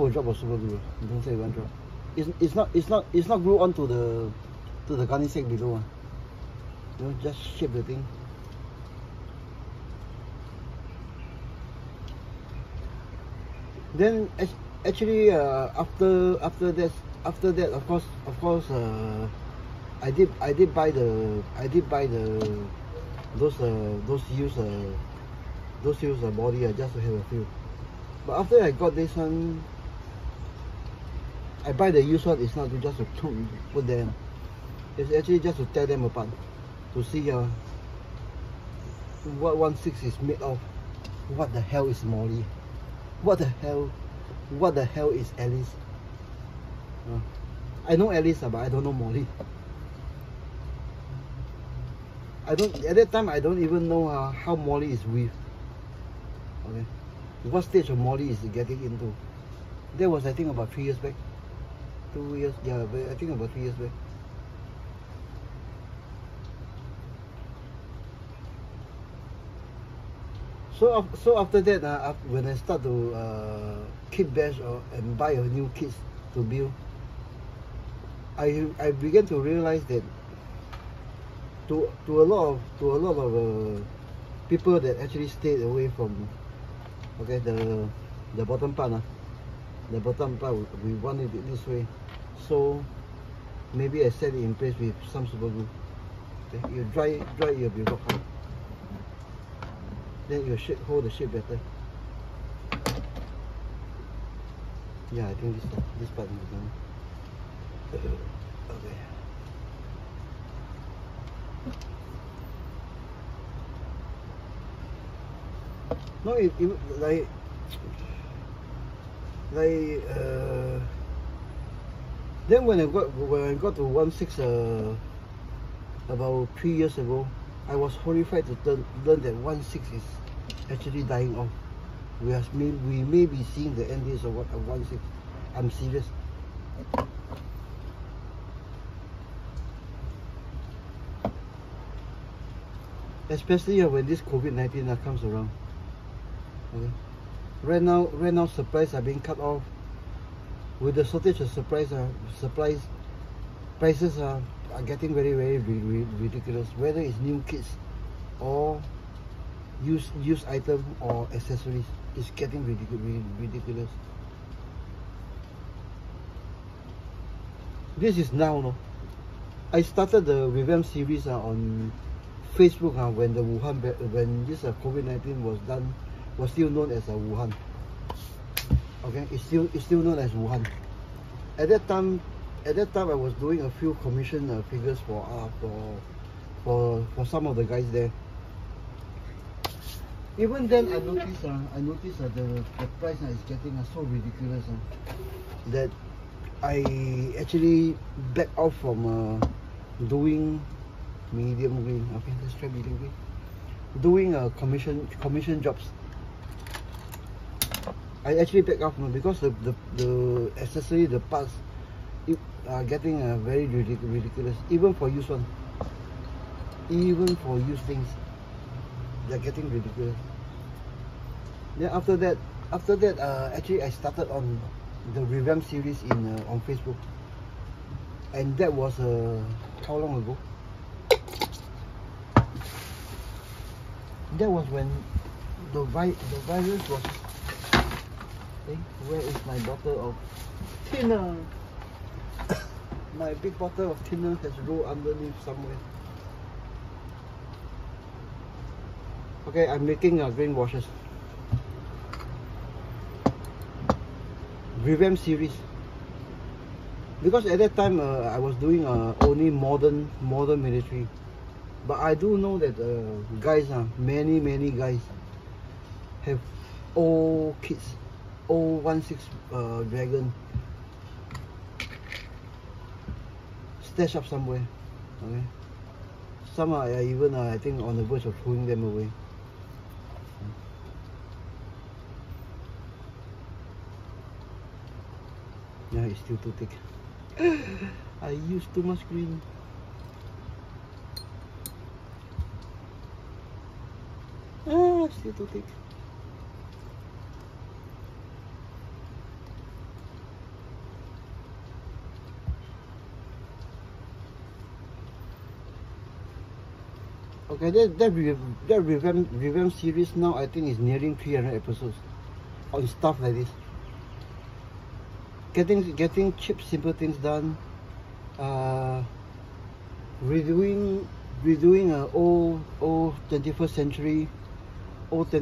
drop of super glue. Don't say one drop. It's not glued onto the gunny sack below. You know, just shape the thing. Then actually after that of course I did buy those used body just to have a feel. But after I got this one, I buy the used one. It's not just to put them. It's actually just to tear them apart, to see what 1/6 is made of. What the hell is Molly? What the hell is Alice? I know Alice, but I don't know Molly. At that time I don't even know how Molly is with. Okay, what stage of Molly is getting into? That was, I think, about 3 years back. 2 years, yeah, but I think about 3 years back. So after that, when I start to kit bash and buy a new kit to build, I began to realize that to a lot of people that actually stayed away from, okay, the bottom part, we want it this way. So maybe I set it in place with some super glue. Okay, you dry it, you'll be rock hard. Then you should hold the shape better. Yeah, I think this part is done. Okay. No, it like then when I got to 16 about 3 years ago, I was horrified to learn that 16 is actually dying off. We may be seeing the end days of 16. I'm serious. Especially when this COVID-19 comes around. Okay. Right now supplies are being cut off. With the shortage of supplies, prices are getting very ridiculous. Whether it's new kits or used item or accessories, it's getting ridiculous. This is now, no? I started the revamp series on Facebook when the when this COVID-19 was still known as Wuhan. Okay, it's still known as Wuhan. At that time I was doing a few commission figures for some of the guys there. Even then, I noticed that the price is getting so ridiculous that I actually back off from doing medium green. Okay, let's try medium green. Doing commission jobs. I actually back off now because the accessory, the parts, are getting very ridiculous. Even for used one, even for used things, they're getting ridiculous. Then after that, actually I started on the revamp series on Facebook, and that was how long ago? That was when the virus was. Hey, where is my bottle of thinner? My big bottle of thinner has rolled underneath somewhere. Okay, I'm making green washes. Revamp series. Because at that time I was doing only modern military. But I do know that guys, many guys have old kits, old 16 Dragon stashed up somewhere. Okay, some are even I think on the verge of throwing them away. Yeah, it's still too thick. I used too much green. Still too thick. Okay, that revamp series now I think is nearing 300 episodes on stuff like this. Getting cheap, simple things done. Redoing old 21st century. What are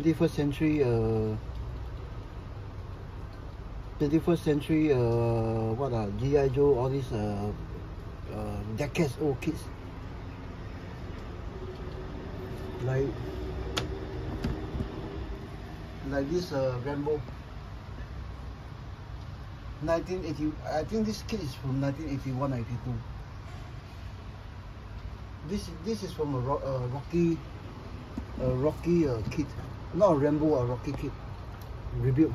G.I. Joe, all these decades old kits, like this Rambo 1980. I think this kit is from 1981-82. This is from a Rocky kit, not a Rambo, a Rocky kit rebuild.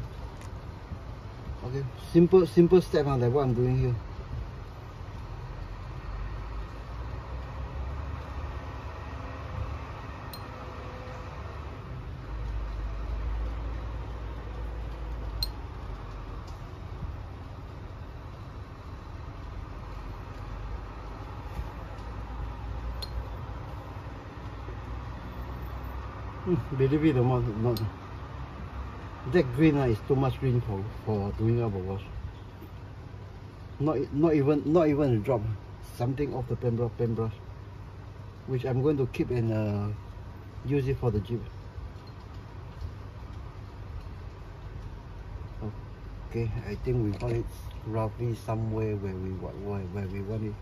Okay, simple step like what I'm doing here. Believe it or not, that green is too much green for doing up a wash. Not even a drop. Something off the pen brush, which I'm going to keep and use it for the Jeep. Okay, I think we got it roughly somewhere where we want it.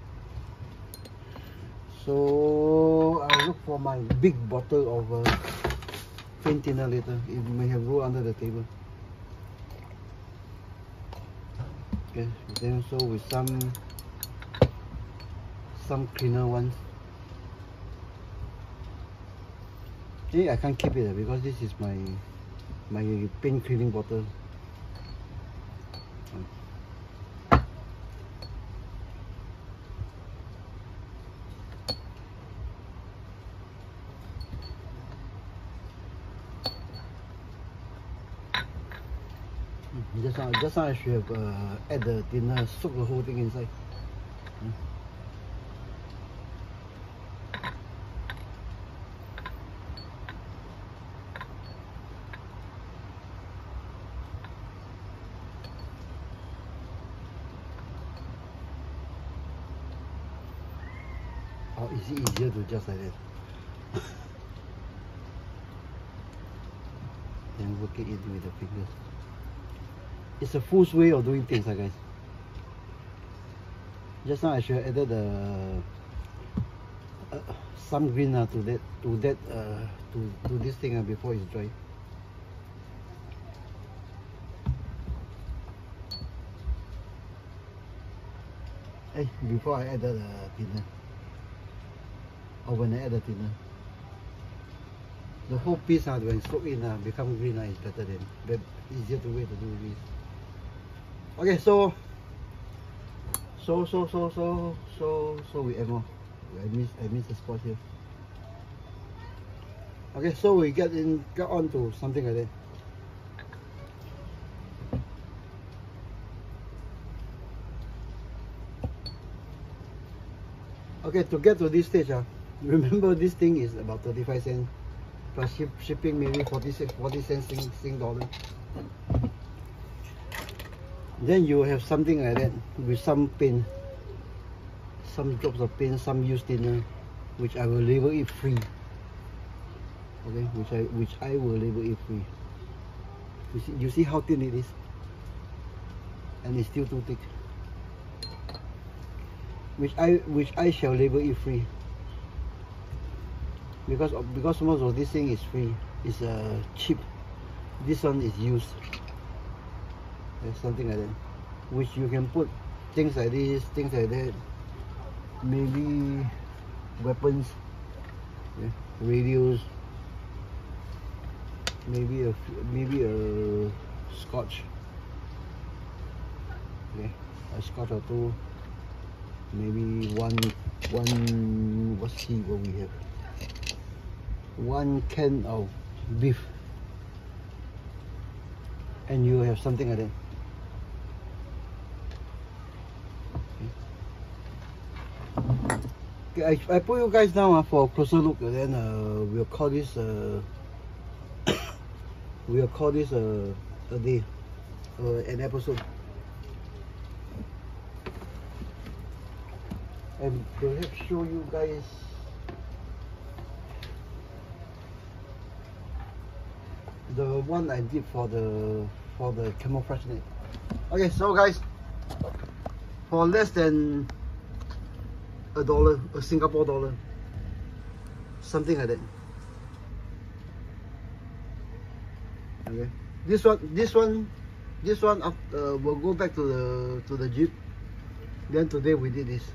So I'll look for my big bottle of paint thinner later. It may have rolled under the table. Okay, then so with some cleaner ones. See, I can't keep it because this is my paint cleaning bottle. Just now I should have add the thinner, soak the whole thing inside. Or is it easier to just like that? Then work it in with the fingers. It's a fool's way of doing things, guys. Just now I should have added some green to this thing before it's dry. Hey, before I add the thinner, or when I add the thinner, the whole piece when soak in become green is better than easier to way to do this. Okay, so we add more. I missed the spot here. Okay, so we get on to something like that. Okay, to get to this stage, remember this thing is about 35 cents plus shipping, maybe 40 cents Sing dollar. Then you have something like that with some paint, some drops of paint, some used thinner, which I will label it free. Okay, which I will label it free. You see how thin it is, and it's still too thick. Which I shall label it free. Because most of this thing is free. It's cheap. This one is used. Something like that, which you can put things like this, things like that, maybe weapons, radios, maybe a scotch, a scotch or two, maybe one what we have, 1 can of beef, and you have something like that. Okay, I put you guys down for a closer look, and then we'll call this a day, an episode, and perhaps show you guys the one I did for the camouflage net. Okay, so guys, for less than $1, a Singapore dollar, something like that. Okay, this one will go back to the Jeep. Then today we did this.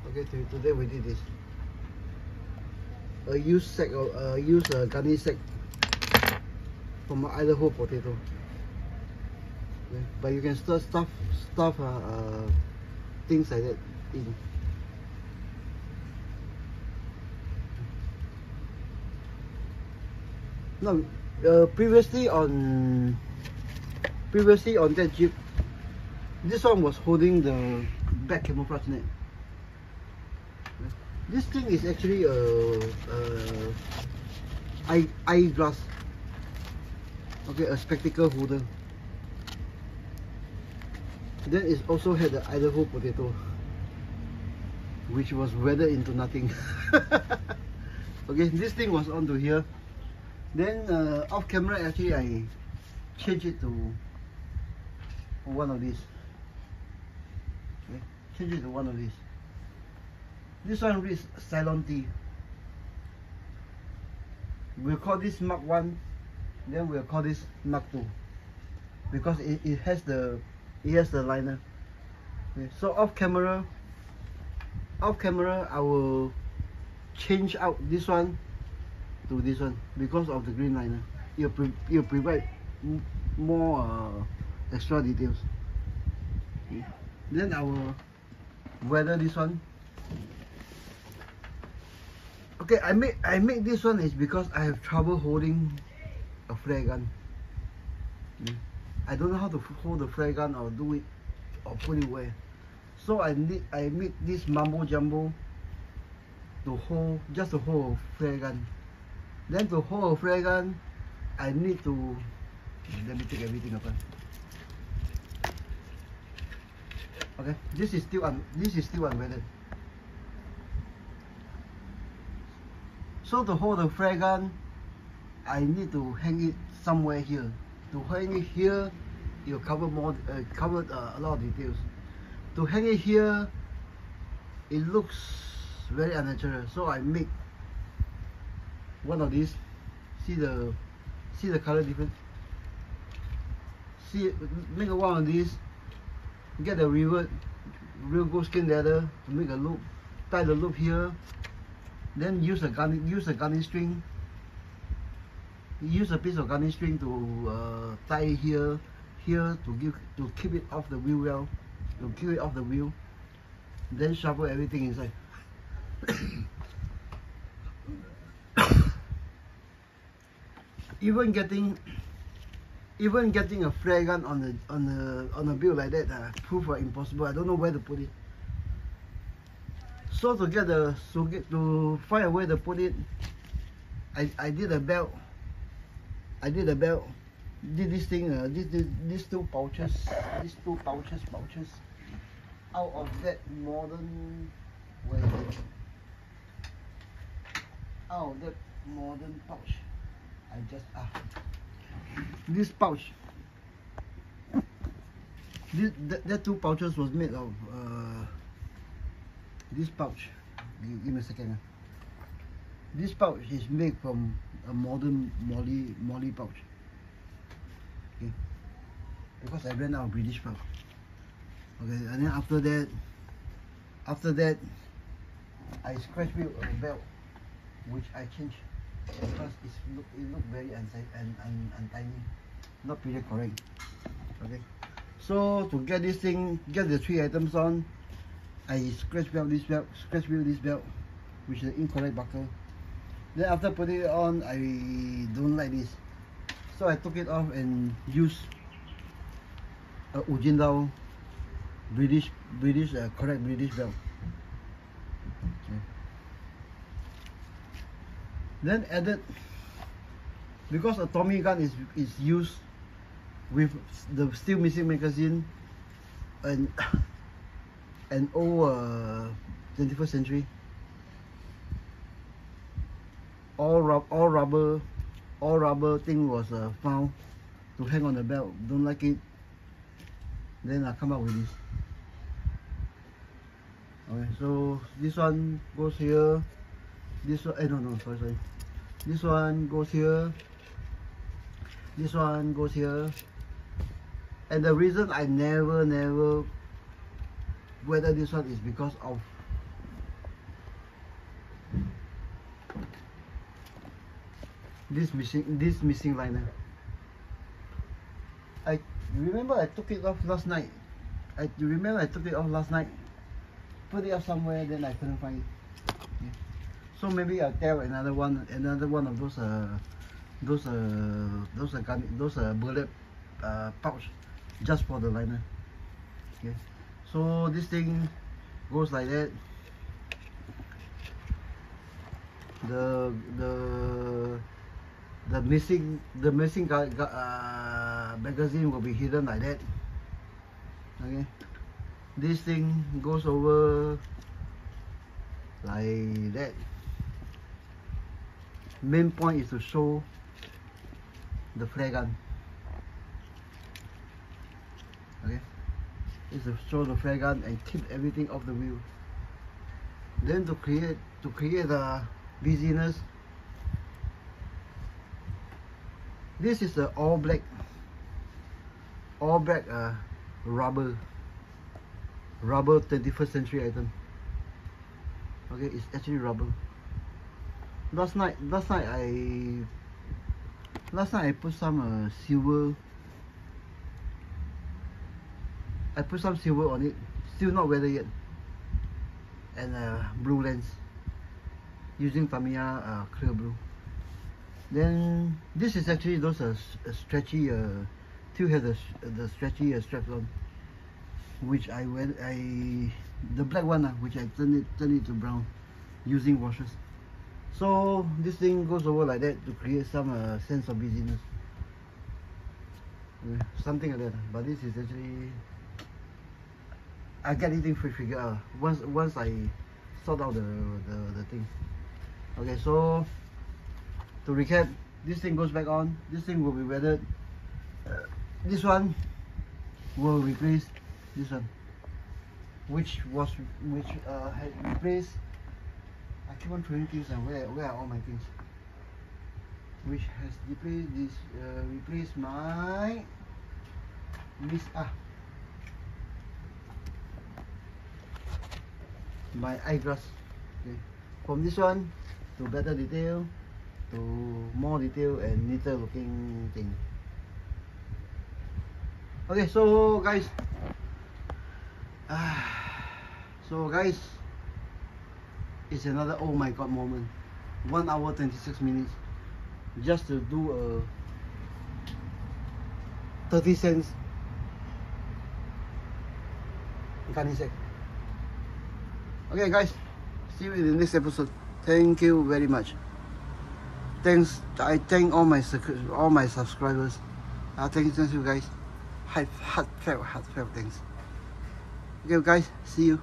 Okay, today we did this. A used sack, or used Gunny sack from Idaho potato. Okay. But you can still stuff things like that in. No, previously on that Jeep, this one was holding the back camouflage net. This thing is actually eyeglass. Okay, a spectacle holder. Then it also had the Idaho potato, which was weathered into nothing. Okay, this thing was onto here. Then off camera, actually I changed it to one of these. Okay, change it to one of these. This one reads Ceylon tea. We'll call this Mark 1, then we'll call this Mark 2 because it has the liner. Okay, so off camera I will change out this one to this one because of the green liner. It'll provide more extra details. Okay. Then I will weather this one. Okay, I make this one is because I have trouble holding a flare gun. I don't know how to hold the flare gun or do it or put it where. So I made this mumbo jumbo to hold a flare gun. Then to hold a flare gun, I need to let me take everything apart. Okay, this is still unwelded. So to hold the flare gun, I need to hang it somewhere here. To hang it here, you'll cover a lot of details. To hang it here, it looks very unnatural. So I make one of these. See the color difference. Make one of these. Get the real gold skin leather to make a loop. Tie the loop here. Then use a gunny string. Use a piece of gunny string to tie here to keep it off the wheel well. To keep it off the wheel. Then shuffle everything inside. Even getting a flare gun on a build like that prove impossible. I don't know where to put it. So to find a way to put it, I did a belt. Did this thing. These two pouches out of that modern way. Out of that modern pouch. I just this pouch. That two pouches was made of this pouch. Give me a second. This pouch is made from a modern molly pouch. Okay, because I ran out of British pouch. Okay, and then after that, I scratch built a belt, which I changed because it looked very unsafe and untidy, not really correct. Okay, so to get this thing, get the 3 items on, I scratch built this belt, which is the incorrect buckle. Then after putting it on, I don't like this, so I took it off and used a Ujindao British correct British belt. Okay. Then added, because a Tommy gun is used with the still missing magazine and an old 21st century. All rubber thing was found to hang on the belt. Don't like it. Then I come up with this. Okay, so this one goes here. This one, no, sorry. This one goes here. This one goes here. And the reason I never weather this one is because of this missing liner. I remember I took it off last night. Put it up somewhere, then I couldn't find it. Okay. So maybe I'll tell another one of those bullet pouch just for the liner. Okay. So this thing goes like that. The missing magazine will be hidden like that. Okay, this thing goes over like that. Main point is to show the flare gun. Okay, is to show the flare gun and keep everything off the wheel. Then to create the busyness, this is the all black rubber 21st century item. Okay, it's actually rubber. Last night I put some silver. I put some silver on it, still not weathered yet, and blue lens using Tamiya clear blue. Then this is actually those stretchy, still have the stretchy straps on, which the black one which I turn it to brown using washers. So this thing goes over like that to create some sense of busyness, something like that. But this is actually, I get anything figured out once I sort out the thing. Okay, so to recap, this thing goes back on. This thing will be weathered. This one will replace this one, which had replaced. I keep on throwing things, and where are all my things? Which has replaced my my eyeglass. Okay, from this one to better detail, to more detail and neater looking thing. Okay, so guys, it's another oh my god moment. 1 hour 26 minutes just to do a 30 cents Gunny Sacks. Okay guys, see you in the next episode. Thank you very much. Thanks. I thank all my subscribers. Thank you guys. Heartfelt thanks. Okay guys, see you.